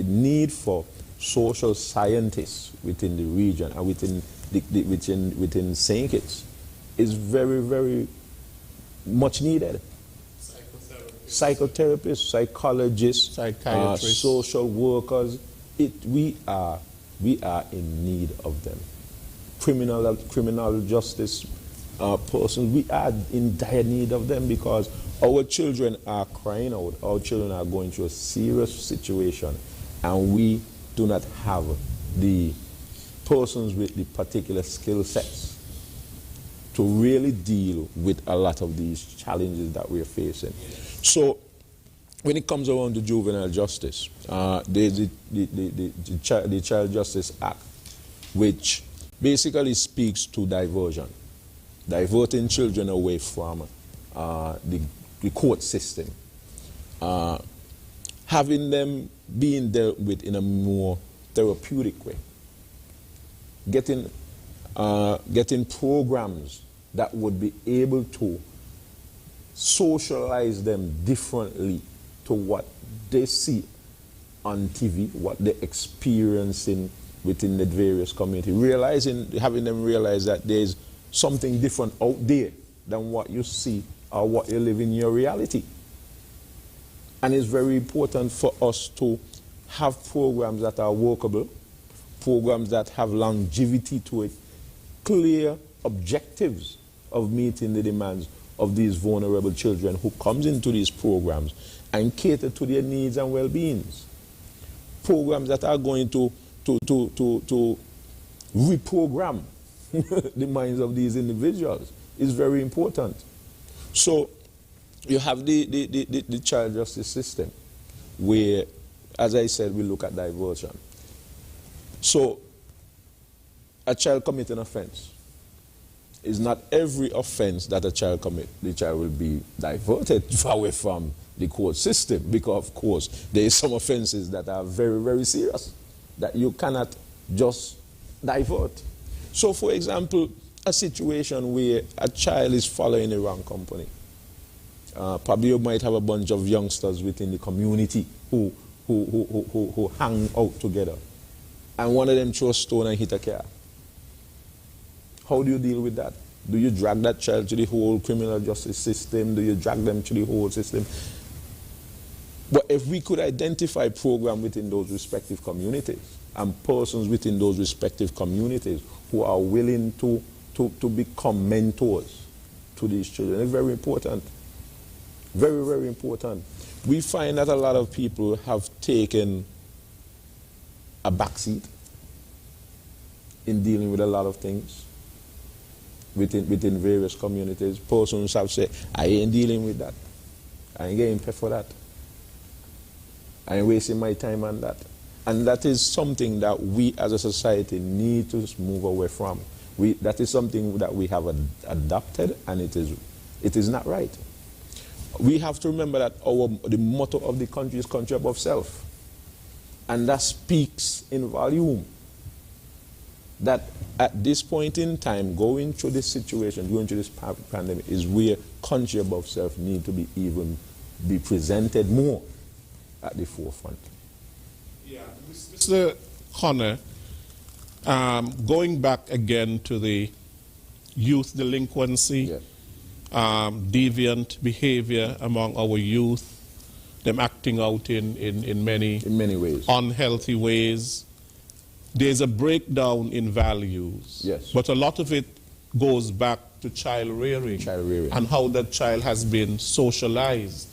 need for social scientists within the region and within St. Kitts is very, very much needed. Psychotherapists, psychologists, psychiatrists, social workers. We are in need of them. Criminal justice persons, we are in dire need of them because our children are crying out. Our children are going through a serious situation, and we do not have the persons with the particular skill sets to really deal with a lot of these challenges that we're facing. So when it comes around to juvenile justice, there's the Child Justice Act, which basically speaks to diverting children away from the court system, having them being dealt with in a more therapeutic way, getting programs that would be able to socialize them differently to what they see on TV, what they're experiencing within the various community, having them realize that there's something different out there than what you see or what you live in your reality. And it's very important for us to have programs that are workable, programs that have longevity to it, clear objectives of meeting the demands of these vulnerable children who comes into these programs and cater to their needs and well-beings. Programs that are going to reprogram the minds of these individuals is very important. So you have the child justice system where, as I said, we look at diversion. So a child commits an offense. It's not every offense that a child commits, the child will be diverted away from the court system, because of course there is some offenses that are very, very serious that you cannot just divert. So for example, a situation where a child is following the wrong company. Probably you might have a bunch of youngsters within the community who hang out together, and one of them throw a stone and hit a car. How do you deal with that? Do you drag that child to the whole criminal justice system? Do you drag them to the whole system? But if we could identify programs within those respective communities and persons within those respective communities who are willing to become mentors to these children, it's very important. Very, very important. We find that a lot of people have taken a backseat in dealing with a lot of things within various communities. Persons have said, I ain't dealing with that. I ain't getting paid for that. I ain't wasting my time on that. And that is something that we as a society need to move away from. That is something that we have adopted, and it is not right. We have to remember that the motto of the country is country above self. And that speaks in volume. That at this point in time, going through this situation, going through this pandemic, is where country above self need to be presented more at the forefront. Yeah, Mr. Connor, going back again to the youth delinquency, Yes. Deviant behavior among our youth, them acting out in many ways, unhealthy ways. There's a breakdown in values. Yes. But a lot of it goes back to child rearing and how that child has been socialized.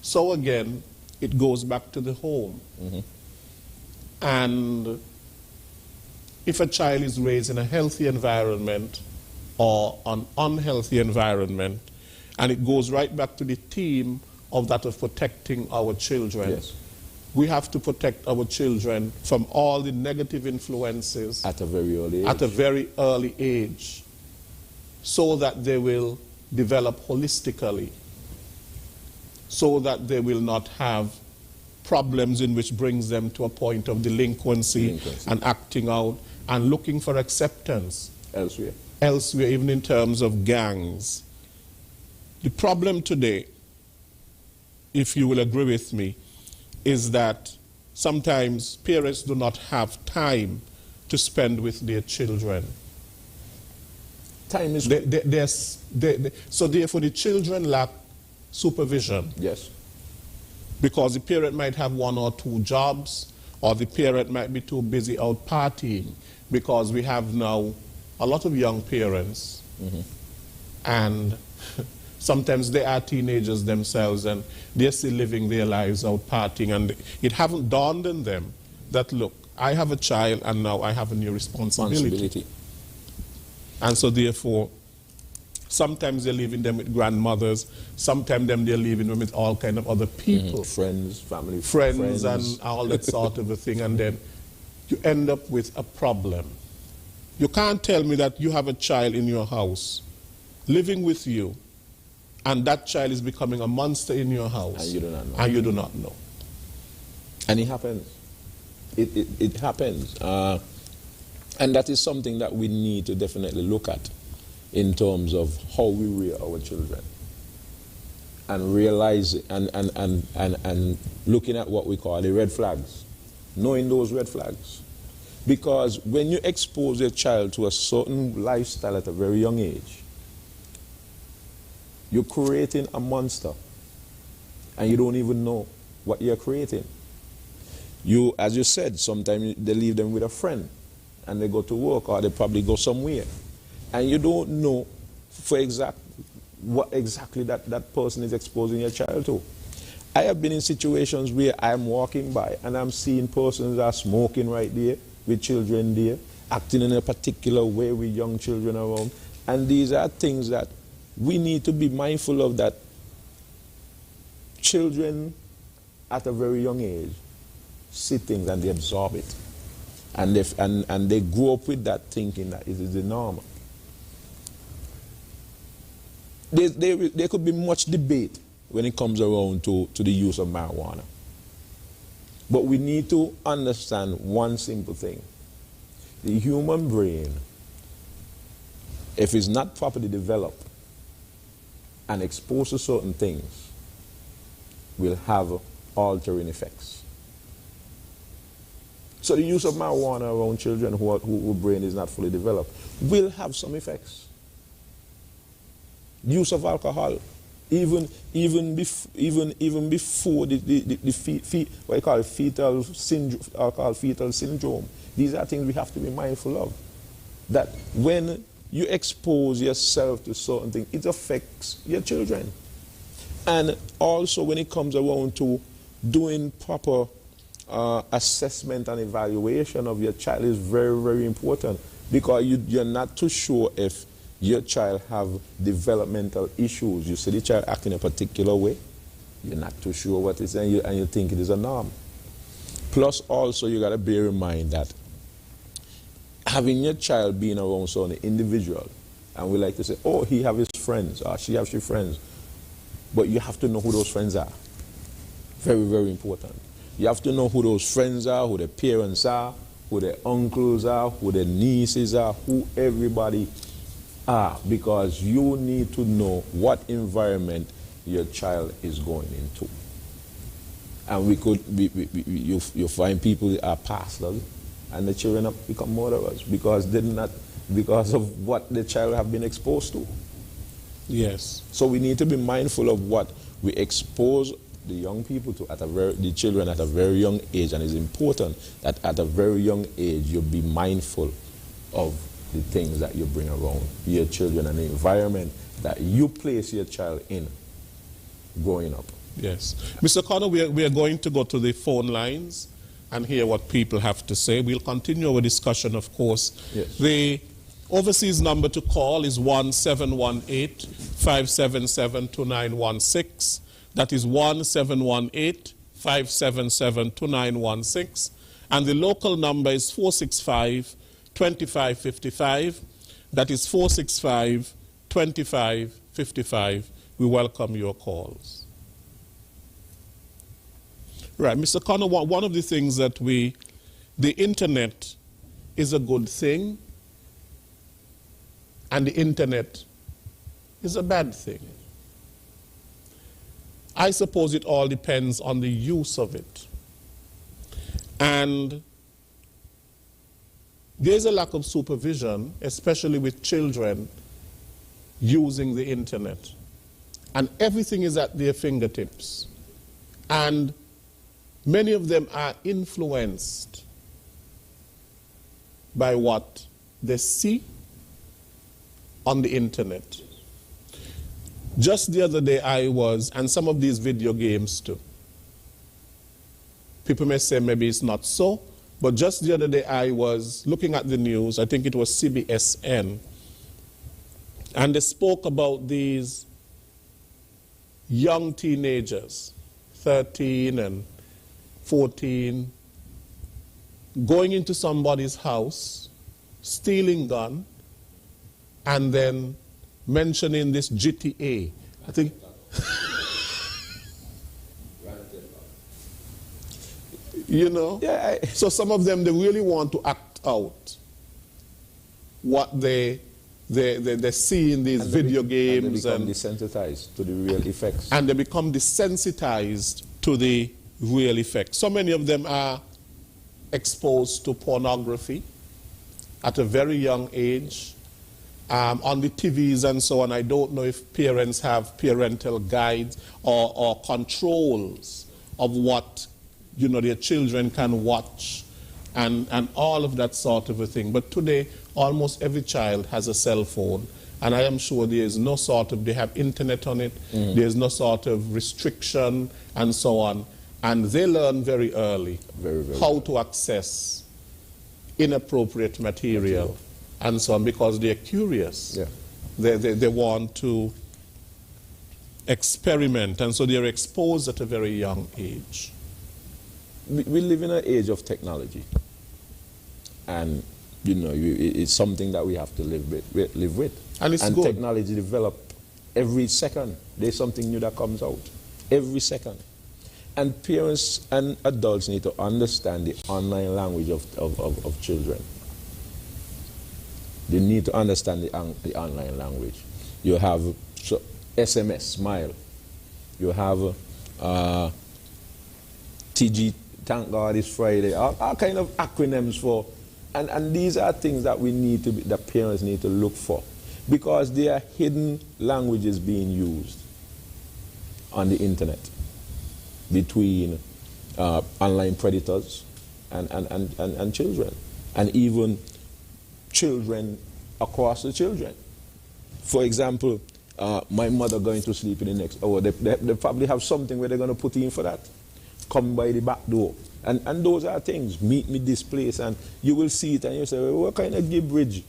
So again, it goes back to the home. Mm-hmm. And if a child is raised in a healthy environment or an unhealthy environment, and it goes right back to the theme of that of protecting our children. Yes. We have to protect our children from all the negative influences at a very early age. At a very early age, so that they will develop holistically, so that they will not have problems in which brings them to a point of delinquency. And acting out and looking for acceptance elsewhere, even in terms of gangs. The problem today, if you will agree with me, is that sometimes parents do not have time to spend with their children. Time is... so therefore the children lack supervision. Yes. Because the parent might have 1 or 2 jobs, or the parent might be too busy out partying, because we have now a lot of young parents, and sometimes they are teenagers themselves, and they're still living their lives out partying, and it haven't dawned on them that, look, I have a child, and now I have a new responsibility. And so therefore, sometimes they're leaving them with grandmothers, sometimes they're leaving them with all kind of other people. Friends, family. Friends and all that sort of a thing, and then you end up with a problem. You can't tell me that you have a child in your house, living with you, and that child is becoming a monster in your house. And you do not know. And you do not know. And it happens. It happens. And that is something that we need to definitely look at in terms of how we rear our children. And realize and looking at what we call the red flags. Knowing those red flags. Because when you expose your child to a certain lifestyle at a very young age, you're creating a monster, and you don't even know what you're creating. You, as you said, sometimes they leave them with a friend, and they go to work, or they probably go somewhere, and you don't know for what exactly that person is exposing your child to. I have been in situations where I'm walking by, and I'm seeing persons that are smoking right there, with children there, acting in a particular way with young children around, and these are things that we need to be mindful of, that children at a very young age see things and they absorb it. And they grow up with that thinking that it is the norm. There could be much debate when it comes around to the use of marijuana. But we need to understand one simple thing. The human brain, if it's not properly developed and exposed to certain things, will have altering effects. So the use of marijuana around children whose brain is not fully developed will have some effects. Use of alcohol, even before what you call fetal syndrome, alcohol fetal syndrome. These are things we have to be mindful of. That when you expose yourself to certain things, it affects your children. And also when it comes around to doing proper assessment and evaluation of your child is very, very important, because you're not too sure if your child have developmental issues. You see the child acting a particular way, you're not too sure what it is, and you think it is a norm. Plus also you got to bear in mind that having your child being around some individual, and we like to say, oh, he have his friends, or she have his friends. But you have to know who those friends are. Very, very important. You have to know who those friends are, who their parents are, who their uncles are, who their nieces are, who everybody are, because you need to know what environment your child is going into. And you find people that are pastors, and the children have become murderers because because of what the child have been exposed to. Yes. So we need to be mindful of what we expose the young people to the children at a very young age, and it's important that at a very young age you be mindful of the things that you bring around your children and the environment that you place your child in growing up. Yes. Mr. Connor, we are going to go to the phone lines and hear what people have to say. We'll continue our discussion, of course. Yes. The overseas number to call is 1718-577-2916. That is 1718-577-2916. And the local number is 465-2555. That is 465-2555. We welcome your calls. Right, Mr. Connor, one of the things that the internet is a good thing, and the internet is a bad thing. I suppose it all depends on the use of it. And there's a lack of supervision, especially with children using the internet. And everything is at their fingertips. And many of them are influenced by what they see on the internet. Just the other day and some of these video games too. People may say maybe it's not so, but just the other day I was looking at the news, I think it was CBSN, and they spoke about these young teenagers, 13 and 14, going into somebody's house, stealing gun, and then mentioning this GTA. I think you know? Yeah. So some of them, they really want to act out what they see in these video games. And they become desensitized to the real effects. And they become desensitized to the real effects. So many of them are exposed to pornography at a very young age. On the TVs and so on, I don't know if parents have parental guides or controls of what their children can watch and all of that sort of a thing. But today, almost every child has a cell phone, and I am sure there is no sort of, they have internet on it, there's no sort of restriction and so on. And they learn very early how to access inappropriate material and so on, because they're curious. Yeah. They want to experiment, and so they're exposed at a very young age. We live in an age of technology, and it's something that we have to live with. And it's good. Technology develops every second. There's something new that comes out every second. And parents and adults need to understand the online language of children. They need to understand the online language. You have SMS, smile. You have TG, thank God it's Friday. All kind of acronyms for, and these are things that that parents need to look for, because there are hidden languages being used on the internet between online predators and children, and even children across the children. For example, my mother going to sleep in the next hour, they probably have something where they're going to put in for that. Come by the back door. And those are things. Meet me this place, and you will see it and you say, well, what kind of gibberish?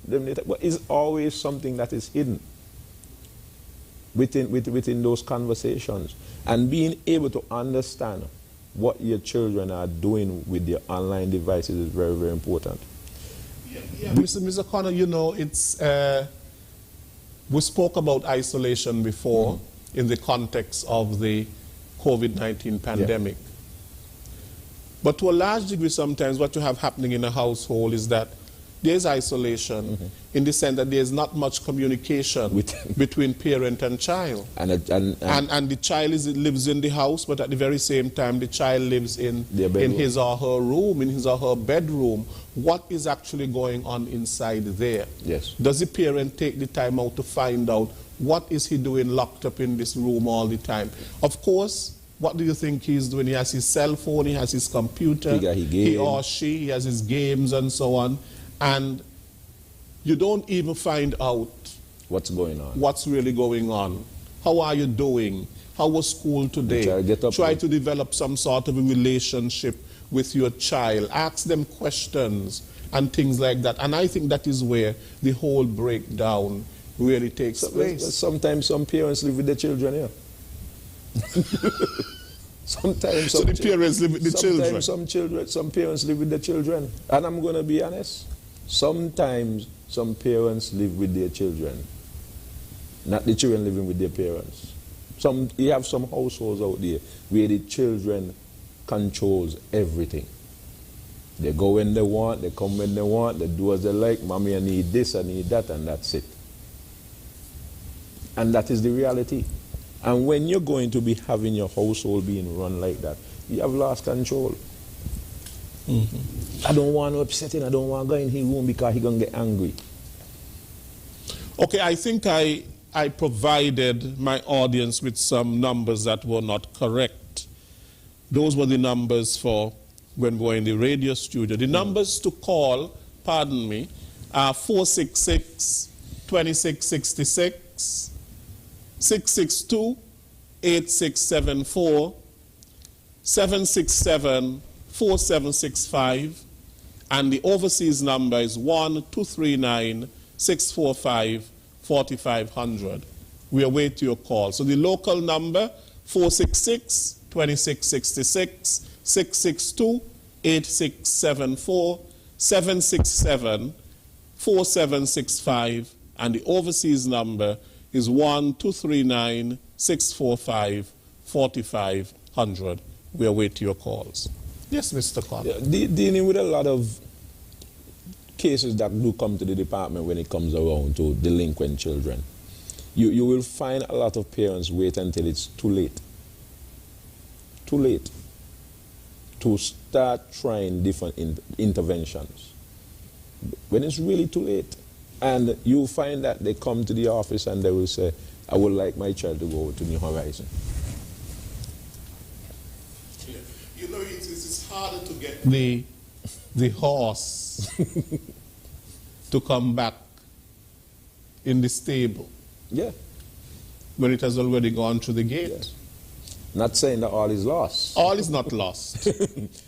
But it's always something that is hidden within those conversations. And being able to understand what your children are doing with their online devices is very, very important. Mr. Connor, you know, it's, we spoke about isolation before in the context of the COVID-19 pandemic. Yeah. But to a large degree, sometimes what you have happening in a household is that there's isolation in the sense that there's not much communication between parent and child. And the child lives in the house, but at the very same time, the child lives in his or her room, in his or her bedroom. What is actually going on inside there? Yes. Does the parent take the time out to find out what is he doing locked up in this room all the time? Of course, what do you think he's doing? He has his cell phone, he has his computer, he or she has his games and so on. And you don't even find out what's going on. What's really going on. How are you doing? How was school today? Try to develop some sort of a relationship with your child. Ask them questions and things like that. And I think that is where the whole breakdown really takes place. Sometimes some parents live with their children here. Sometimes so the parents live with the children. Some parents live with their children. And I'm going to be honest. Sometimes some parents live with their children, not the children living with their parents. You have some households out there where the children controls everything. They go when they want, they come when they want, they do as they like. Mommy, I need this, I need that, and that's it. And that is the reality. And when you're going to be having your household being run like that, you have lost control. I don't want to upset him. I don't want to go in his room because he's going to get angry. Okay, I think I provided my audience with some numbers that were not correct. Those were the numbers for when we were in the radio studio. The numbers to call, pardon me, are 466-2666, 662-8674, 767-4765, and the overseas number is 1-239-645-4500. We await your call. So the local number, 466-2666, 662-8674, 767-4765, and the overseas number is 1-239-645-4500. We await your calls. Yes, Mr. Connor. Dealing with a lot of cases that do come to the department when it comes around to delinquent children. You will find a lot of parents wait until it's too late. Too late to start trying different interventions. When it's really too late. And you'll find that they come to the office and they will say, I would like my child to go to New Horizon. You know, it's harder to get the horse to come back in the stable. Yeah. When it has already gone through the gate. Yes. Not saying that all is lost. All is not lost.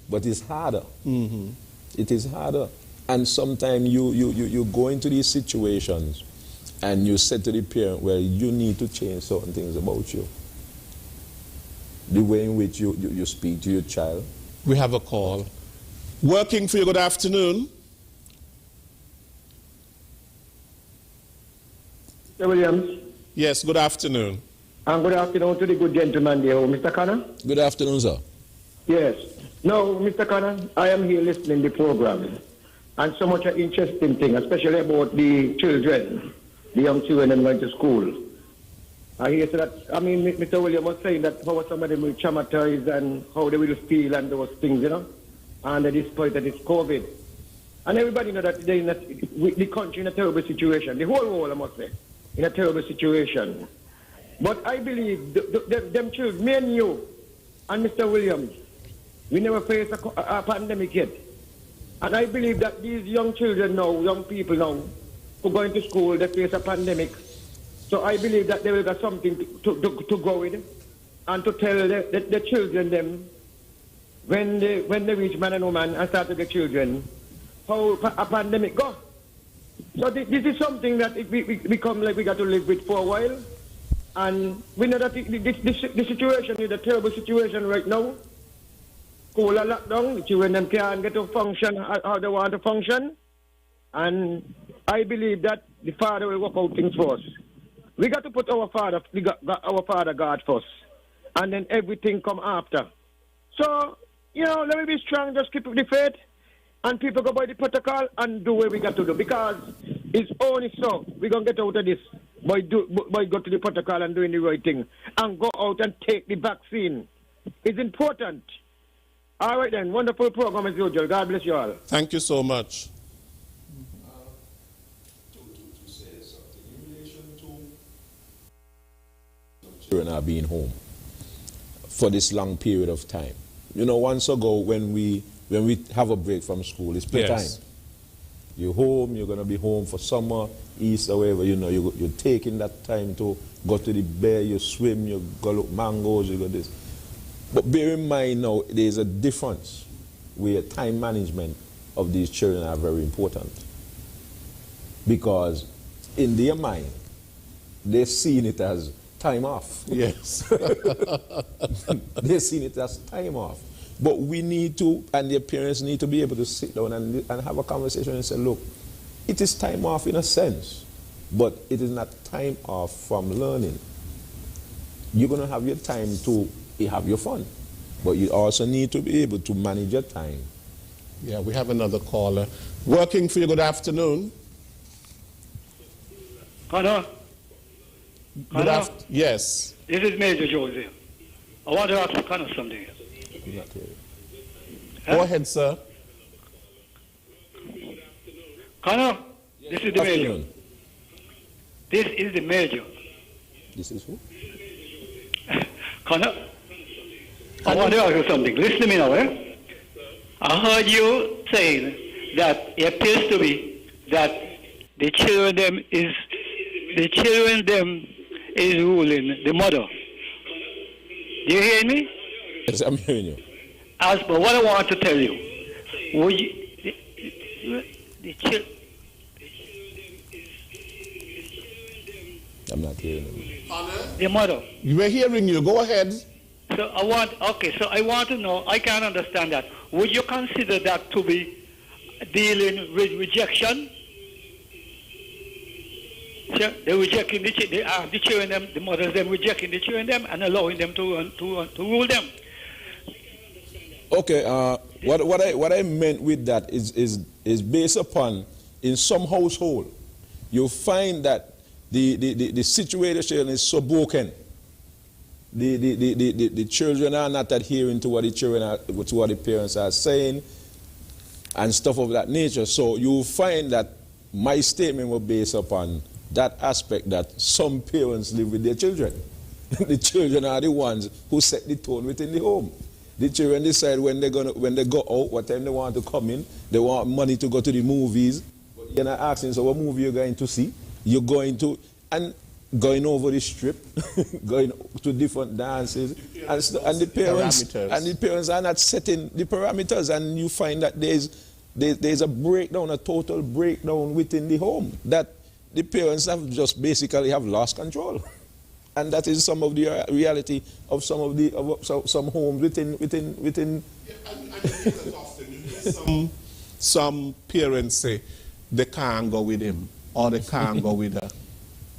But it's harder. It is harder. And sometimes you go into these situations and you say to the parent, well, you need to change certain things about you. The way in which you speak to your child. We have a call. Working for you, good afternoon. Mr. Williams. Yes, good afternoon. And good afternoon to the good gentleman there, Mr. Connor. Good afternoon, sir. Yes. No, Mr. Connor, I am here listening to the program. And so much an interesting thing, especially about the children, the young children going to school. I hear that, I mean, Mr. Williams was saying that how some of them will traumatize and how they will feel and those things, you know, and at this point that it's COVID. And everybody know that the country in a terrible situation, the whole world, I must say, in a terrible situation. But I believe them children, me and you, and Mr. Williams, we never faced a pandemic yet. And I believe that these young children now, young people now, who go into school, they face a pandemic. So I believe that they will got something to go with and to tell the children them when they reach man and woman and start to get children, how a pandemic go. So this is something that we become like we got to live with for a while. And we know that the situation is a terrible situation right now. School are locked down, the children them can't get to function how they want to function. And I believe that the Father will work out things for us. We got to put our Father God first, and then everything come after. So, let me be strong, just keep the faith, and people go by the protocol and do what we got to do. Because it's only so we're going to get out of this by go to the protocol and doing the right thing. And go out and take the vaccine. It's important. All right then, wonderful program as usual. God bless you all. Thank you so much. To say something in relation to children are being home for this long period of time. Once ago when we have a break from school, it's playtime. Yes. You're home, you're going to be home for summer, Easter, wherever, you're taking that time to go to the bear, you swim, you go look mangoes, you go this. But bear in mind now, there's a difference where time management of these children are very important. Because in their mind, they're seeing it as time off. Yes. They're seeing it as time off. But we need to, and their parents need to be able to sit down and have a conversation and say, look, it is time off in a sense, but it is not time off from learning. You're going to have your time to have your fun, but you also need to be able to manage your time. Yeah, we have another caller. Working for you, good afternoon. Hello? Yes. This is Major Joseph. I want to ask Connor something. Go ahead, sir. Connor, this is the Major. This is the Major. This is who? Connor, I want to ask you something. Listen to me now, eh? I heard you saying that it appears to me that the children is ruling the mother. Do you hear me? Yes, I'm hearing you. As for what I want to tell you, would you, I'm not hearing you. the mother. We're hearing you. Go ahead. So I want to know, I can't understand that. Would you consider that to be dealing with rejection? So they're rejecting the children, the mothers, them rejecting the children, and allowing them to rule them. Okay, what I meant with that is based upon, in some household, you find that the situation is so broken. The children are not adhering to what the parents are saying, and stuff of that nature. So you find that my statement was based upon that aspect, that some parents live with their children. The children are the ones who set the tone within the home. The children decide when they go out, what time they want to come in. They want money to go to the movies. But you're not asking, so what movie you're going to see? You're going to, and going over the strip, going to different dances, and the parents are not setting the parameters, and you find that there's a breakdown, a total breakdown within the home, that the parents have just basically have lost control. And that is some of the reality of some homes within. Some parents say they can't go with him or they can't go with her.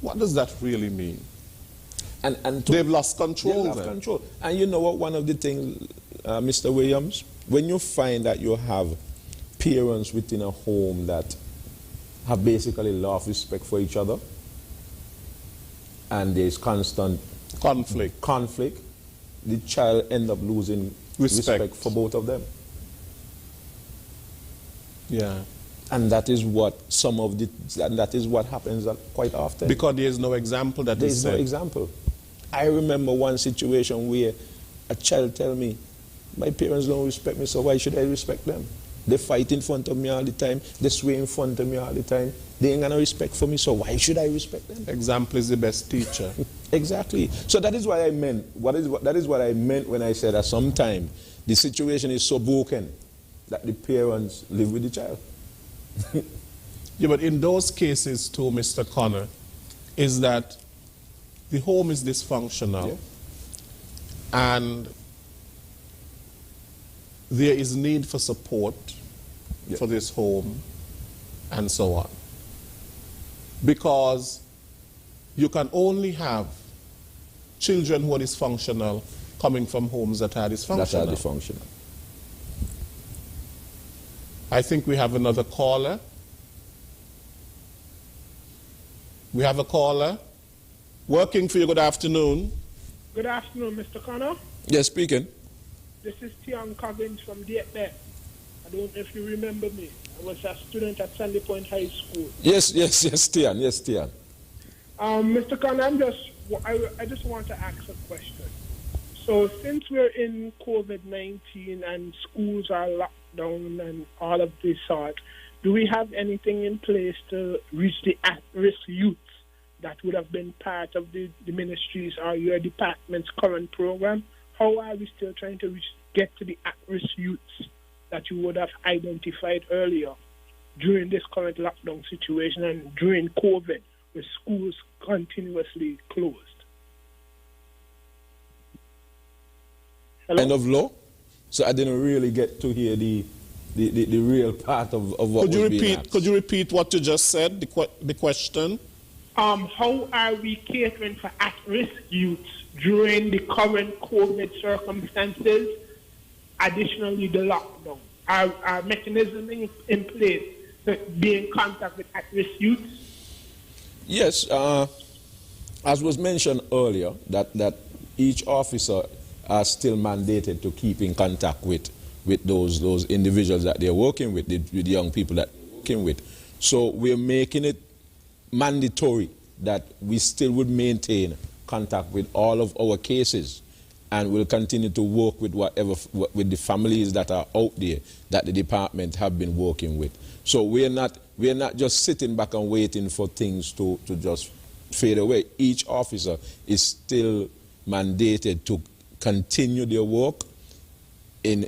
What does that really mean? And they've lost control. They've lost control. And you know what? One of the things, Mr. Williams, when you find that you have parents within a home that have basically lost respect for each other, and there's constant conflict, the child ends up losing respect for both of them. Yeah. And that is what that is what happens quite often. Because there is no example that is set. There is no example. I remember one situation where a child tell me, my parents don't respect me, so why should I respect them? They fight in front of me all the time. They swear in front of me all the time. They ain't got no respect for me, so why should I respect them? Example is the best teacher. Exactly. So that is what I meant. That is what I meant when I said that sometimes the situation is so broken that the parents live with the child. Yeah, but in those cases too, Mr. Connor, is that the home is dysfunctional, and there is need for support for this home, and so on. Because you can only have children who are dysfunctional coming from homes that are dysfunctional. That are dysfunctional. I think we have another caller. We have a caller. Working for you, good afternoon. Good afternoon, Mr. Connor. Yes, speaking. This is Tian Coggins from Dietbet. I don't know if you remember me. I was a student at Sandy Point High School. Yes, Tian. Yes, Tian. Mr. Connor, I just want to ask a question. So since we're in COVID-19 and schools are locked down and all of this sort, do we have anything in place to reach the at-risk youths that would have been part of the ministry's or your department's current program? How are we still trying to get to the at-risk youths that you would have identified earlier during this current lockdown situation and during COVID with schools continuously closed? Hello? Kind of low. So I didn't really get to hear the real part of what was being asked. Could you repeat what you just said, the question? How are we catering for at-risk youths during the current COVID circumstances, additionally the lockdown? Are mechanisms in place to be in contact with at-risk youths? Yes, as was mentioned earlier, that each officer are still mandated to keep in contact with those individuals that they're working with, the young people that they're working with. So we're making it mandatory that we still would maintain contact with all of our cases, and we'll continue to work with with the families that are out there that the department have been working with. So we're not just sitting back and waiting for things to just fade away. Each officer is still mandated to continue their work and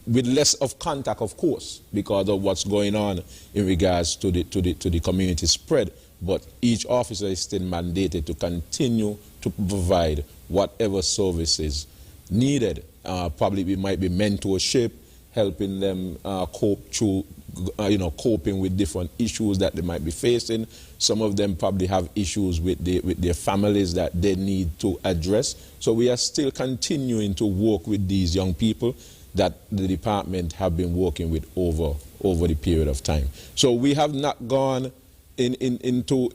with less of contact, of course, because of what's going on in regards to the community spread. But each officer is still mandated to continue to provide whatever services needed. Probably it might be mentorship, helping them cope through, coping with different issues that they might be facing. Some of them probably have issues with their families that they need to address. So we are still continuing to work with these young people that the department have been working with over the period of time. So we have not gone into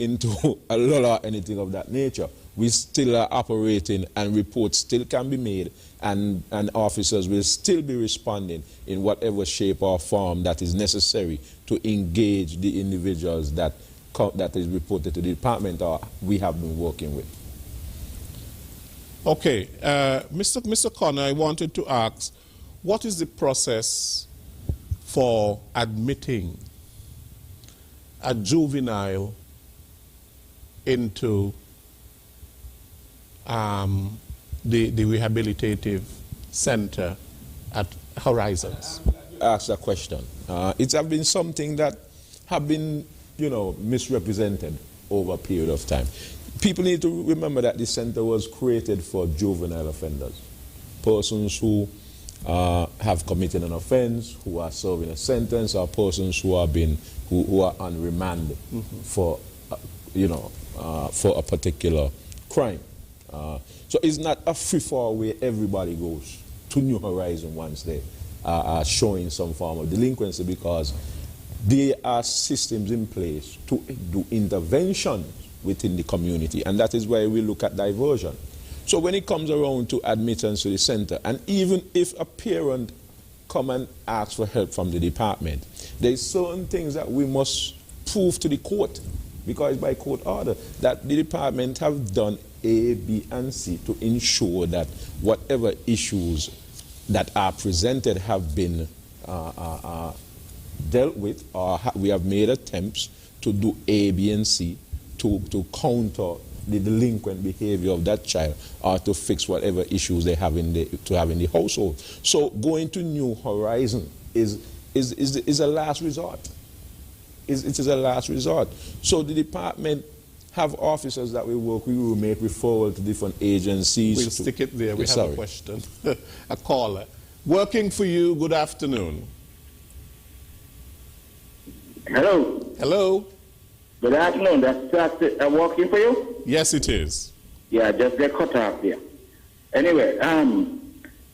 a lull or anything of that nature. We still are operating, and reports still can be made, and officers will still be responding in whatever shape or form that is necessary to engage the individuals that is reported to the department or we have been working with. Okay, Mr. Connor, I wanted to ask, what is the process for admitting a juvenile into the rehabilitative center at Horizons? Ask a question. It's have been something that have been, misrepresented over a period of time. People need to remember that the center was created for juvenile offenders, persons who have committed an offense, who are serving a sentence, or persons who are on remand for a particular crime. So it's not a free-for-all where everybody goes to New Horizon once they are showing some form of delinquency, because there are systems in place to do interventions within the community, and that is why we look at diversion. So when it comes around to admittance to the center, and even if a parent come and ask for help from the department, there's certain things that we must prove to the court, because by court order that the department have done A, B, and C to ensure that whatever issues that are presented have been dealt with, or we have made attempts to do A, B, and C to counter the delinquent behavior of that child, or to fix whatever issues they have in the household. So going to New Horizon is a last resort. It is a last resort. So the department have officers that we work with, we will make referral to different agencies. We'll stick it there. We have a question. A caller. Working for you, good afternoon. Hello. Hello? Good afternoon. That's working for you? Yes, it is. Yeah, just get cut off here. Anyway,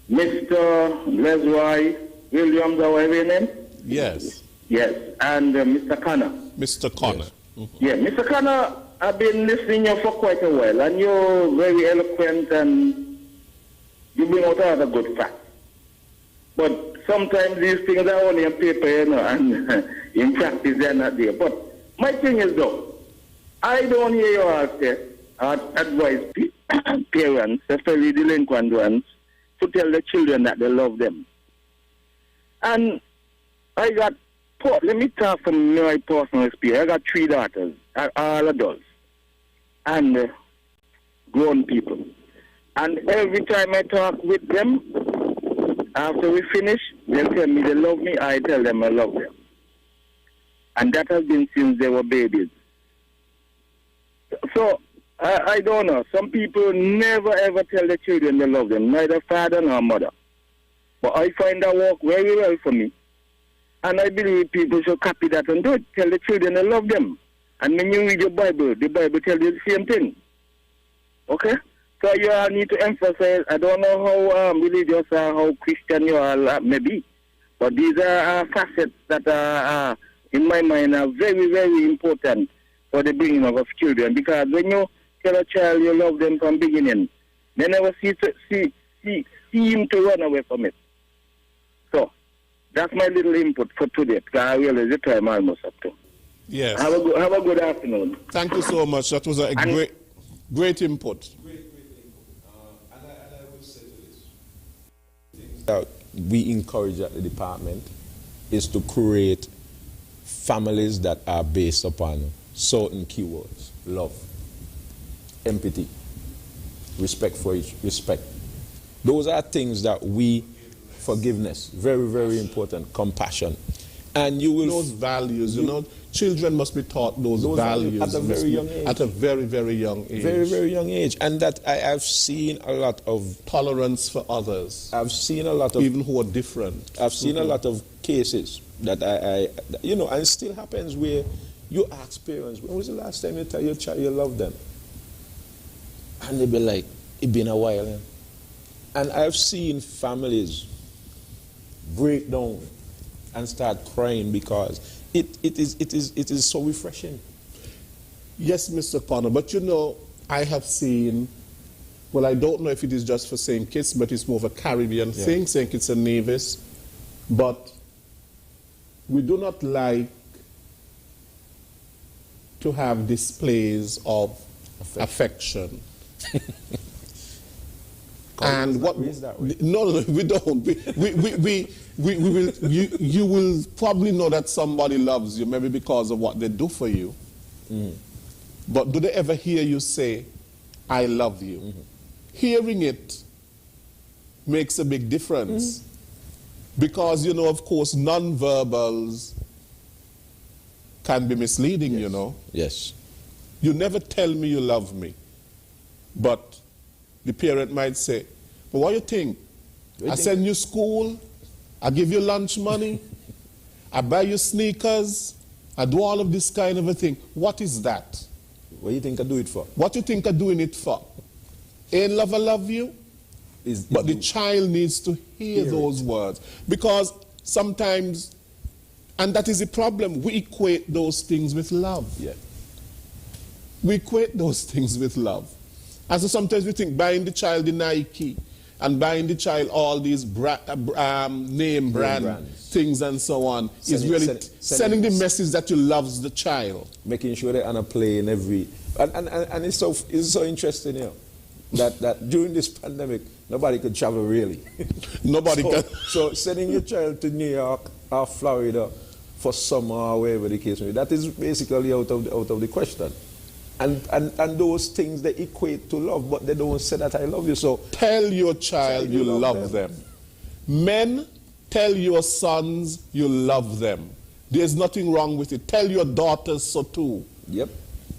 Mr. Leslie Williams, or whatever your name? Yes. Yes, and Mr. Connor. Mr. Connor. Yes. Yeah, Mr. Connor, I've been listening to you for quite a while, and you're very eloquent, and you bring out all the good facts. But sometimes these things are only on paper, you know, and in practice they're not there. But my thing is, though, I don't hear you all say, advise parents, especially delinquent ones, to tell the children that they love them. And let me talk from my personal experience. I got 3 daughters, all adults, and grown people. And every time I talk with them, after we finish, they'll tell me they love me, I tell them I love them. And that has been since they were babies. So, I don't know. Some people never ever tell their children they love them, neither father nor mother. But I find that work very well for me. And I believe people should copy that and do it. Tell the children they love them. And when you read your Bible, the Bible tells you the same thing. Okay? So you all need to emphasize, I don't know how religious or how Christian you all may be, but these are facets that are, in my mind, are very, very important for the bringing up of children. Because when you tell a child you love them from beginning, they never see him to run away from it. So, that's my little input for today, because I realize the time almost up to. Yes. Have a good afternoon. Thank you so much. That was a great input. And I will say to this, that we encourage at the department is to create families that are based upon certain keywords: love, empathy, respect for each, respect. Those are things that forgiveness, very, very important, compassion. And you will... Those values, you know, children must be taught those values at a very young age. At a very, very young age. Very, very young age. And that I've seen a lot of... Tolerance for others. I've seen a lot of... Even who are different. I've seen a lot of cases that and it still happens where you ask parents, when was the last time you tell your child you love them? And they be like, it's been a while. Eh? And I've seen families break down and start crying because it is so refreshing. Yes, Mr. Connor, but you know, I have seen, well, I don't know if it is just for St. Kitts, but it's more of a Caribbean thing, St. Kitts and Nevis. But we do not like to have displays of affection. And what? No, we don't. We will. You will probably know that somebody loves you, maybe because of what they do for you. Mm. But do they ever hear you say, "I love you"? Mm-hmm. Hearing it makes a big difference, because you know, of course, non-verbals can be misleading. Yes. You know. Yes. You never tell me you love me, but the parent might say, "But what do you think? I send you school, I give you lunch money, I buy you sneakers, I do all of this kind of a thing. What is that? What do you think I do it for? What do you think I'm doing it for? Ain't love I love you?" But the child needs to hear those words. Because sometimes, and that is the problem, we equate those things with love. Yeah. We equate those things with love. And so sometimes we think buying the child the Nike and buying the child all these name brand things and so on is really sending the message that you love the child. Making sure they're on a plane every... And it's so interesting, you know, that during this pandemic, nobody could travel really. Nobody can. So sending your child to New York or Florida for summer or wherever the case may be, that is basically out of the question. And those things they equate to love, but they don't say that I love you. So tell your child you love them. Men, tell your sons you love them. There's nothing wrong with it. Tell your daughters so too. Yep.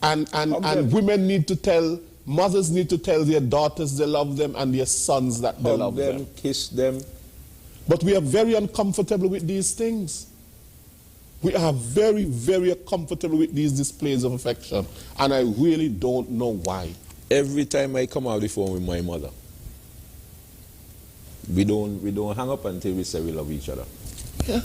And women need to tell, mothers need to tell their daughters they love them and their sons that they love them. Kiss them. But we are very uncomfortable with these things. We are very, very comfortable with these displays of affection, and I really don't know why. Every time I come out the phone with my mother, we don't hang up until we say we love each other. Yeah.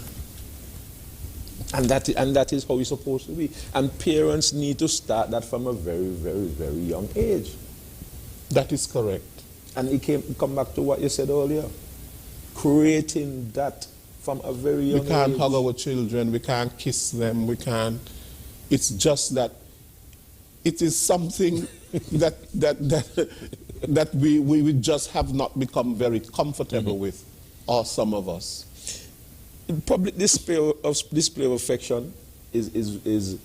And that is how it's supposed to be. And parents need to start that from a very, very, very young age. That is correct. And it come back to what you said earlier. Creating that from a very young age. We can't hug our children, we can't kiss them, we can't. It's just that it is something that we just have not become very comfortable with, or some of us. Public display of affection is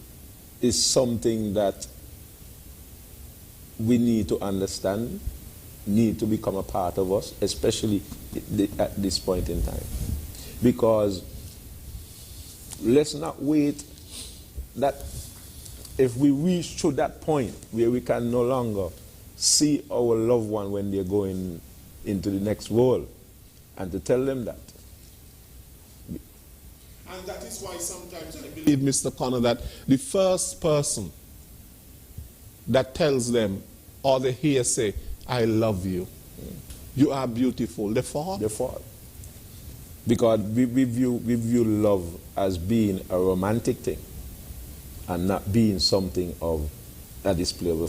something that we need to understand, need to become a part of us, especially at this point in time. Because let's not wait that if we reach to that point where we can no longer see our loved one when they're going into the next world, and to tell them that. And that is why sometimes I believe, Mr. Connor, that the first person that tells them, or they hear say, I love you, you are beautiful, they fall. They fall. Because we view love as being a romantic thing and not being something of a display of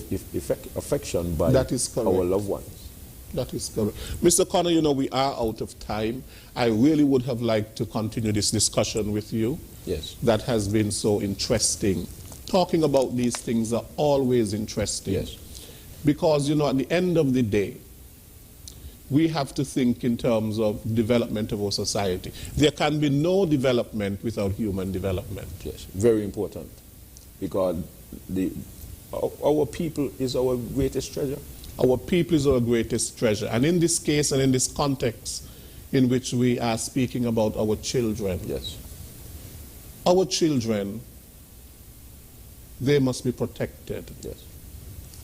affection by That is correct. our loved ones. That is correct. Mr. Connor, you know, we are out of time. I really would have liked to continue this discussion with you. Yes. That has been so interesting. Talking about these things are always interesting. Yes. Because, you know, at the end of the day, we have to think in terms of development of our society. There can be no development without human development. Yes, very important. Because our people is our greatest treasure. Our people is our greatest treasure. And in this case and in this context in which we are speaking about our children, Yes. our children, they must be protected. Yes.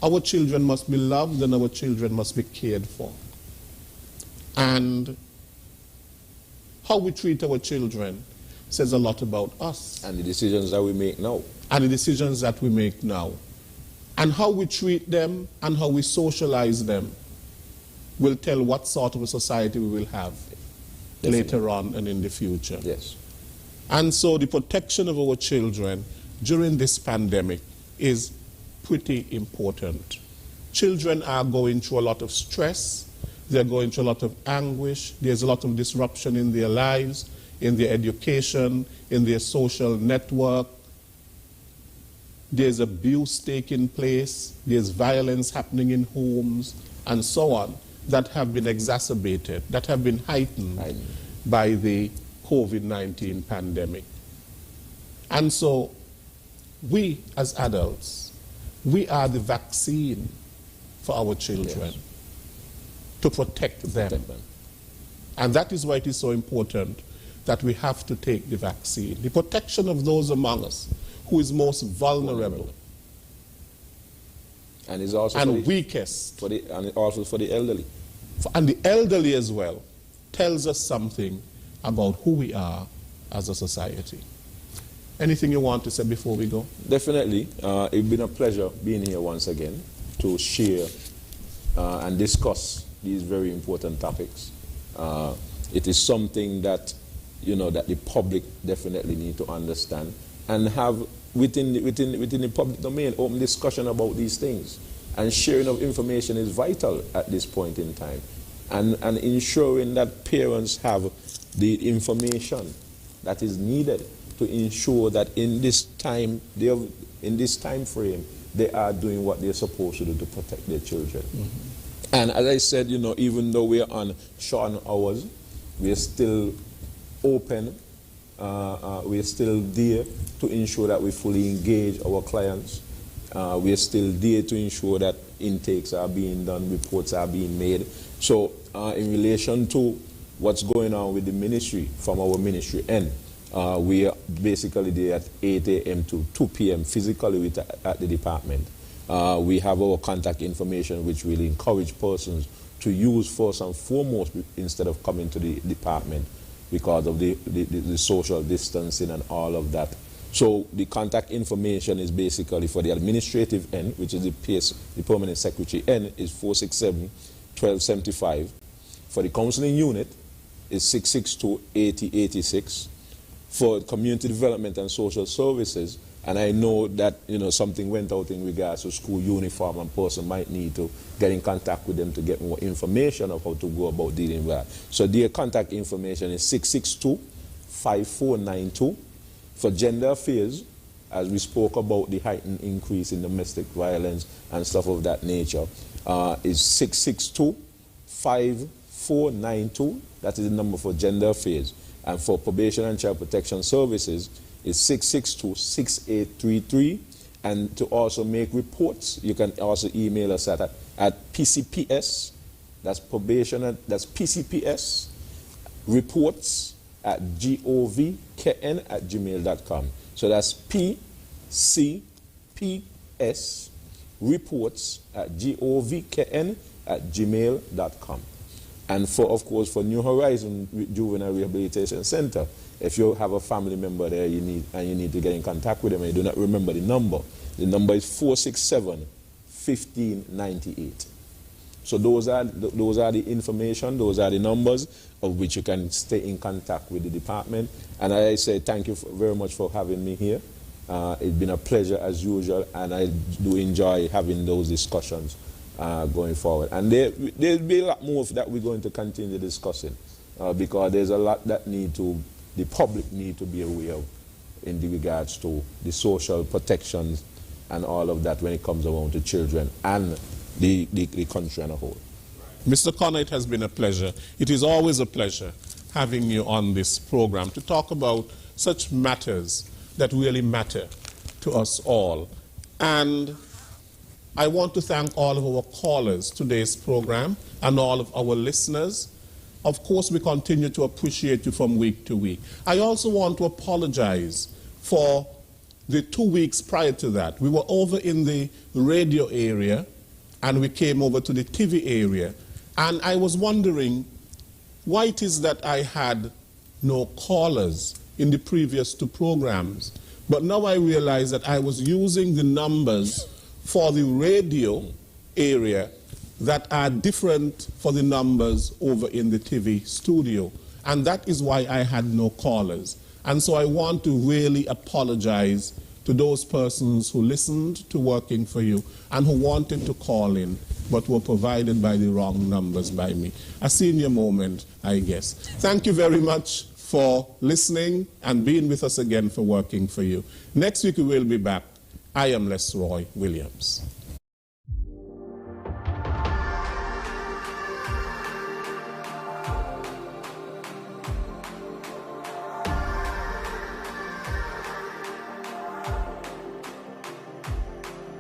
Our children must be loved and our children must be cared for. And how we treat our children says a lot about us. And the decisions that we make now. And the decisions that we make now. And how we treat them and how we socialize them will tell what sort of a society we will have later on and in the future. Yes. And so the protection of our children during this pandemic is pretty important. Children are going through a lot of stress. They're going through a lot of anguish. There's a lot of disruption in their lives, in their education, in their social network. There's abuse taking place. There's violence happening in homes and so on that have been exacerbated, that have been heightened by the COVID-19 pandemic. And so we as adults, we are the vaccine for our children. Yes. To protect them. And that is why it is so important that we have to take the vaccine. The protection of those among us who is most vulnerable and is also and weakest. And also for the elderly. And the elderly as well tells us something about who we are as a society. Anything you want to say before we go? Definitely. It's been a pleasure being here once again to share and discuss these very important topics. It is something that, you know, that the public definitely need to understand and have within the public domain open discussion about these things. And sharing of information is vital at this point in time. And ensuring that parents have the information that is needed to ensure that in this time frame, they are doing what they're supposed to do to protect their children. Mm-hmm. And as I said, you know, even though we're on short hours, we're still open. We're still there to ensure that we fully engage our clients. We're still there to ensure that intakes are being done, reports are being made. So in relation to what's going on with the ministry, from our ministry end, we are basically there at 8 a.m. to 2 p.m. physically at the department. We have our contact information, which will encourage persons to use first and foremost instead of coming to the department because of the social distancing and all of that. So the contact information is basically for the administrative end, which is the PS, the permanent secretary end, is 467-1275. For the counseling unit, is 662-8086. For community development and social services, and I know that something went out in regards to school uniform, and person might need to get in contact with them to get more information of how to go about dealing with that. So their contact information is 662-5492. For gender affairs, as we spoke about the heightened increase in domestic violence and stuff of that nature, is 662-5492. That is the number for gender affairs. And for probation and child protection services, is 662-6833. And to also make reports, you can also email us at PCPS, that's probation, that's PCPS, reports at govkn@gmail.com. So that's PCPS, reports at govkn@gmail.com. And of course, for New Horizon Juvenile Rehabilitation Center, if you have a family member there you need to get in contact with them and you do not remember the number is 467-1598. So those are the information, those are the numbers of which you can stay in contact with the department. And I say thank you very much for having me here. It's been a pleasure as usual, and I do enjoy having those discussions going forward. And there'll be a lot more of that we're going to continue discussing because there's a lot that the public need to be aware of in regards to the social protections and all of that when it comes around to children and the country as a whole. Mr. Connor, it has been a pleasure. It is always a pleasure having you on this program to talk about such matters that really matter to us all. And I want to thank all of our callers to today's program and all of our listeners. Of course, we continue to appreciate you from week to week. I also want to apologize for the 2 weeks prior to that. We were over in the radio area and we came over to the TV area. And I was wondering why it is that I had no callers in the previous 2 programs. But now I realize that I was using the numbers for the radio area that are different for the numbers over in the TV studio. And that is why I had no callers. And so I want to really apologize to those persons who listened to Working For You and who wanted to call in but were provided by the wrong numbers by me. A senior moment, I guess. Thank you very much for listening and being with us again for Working For You. Next week we will be back. I am Les Roy Williams.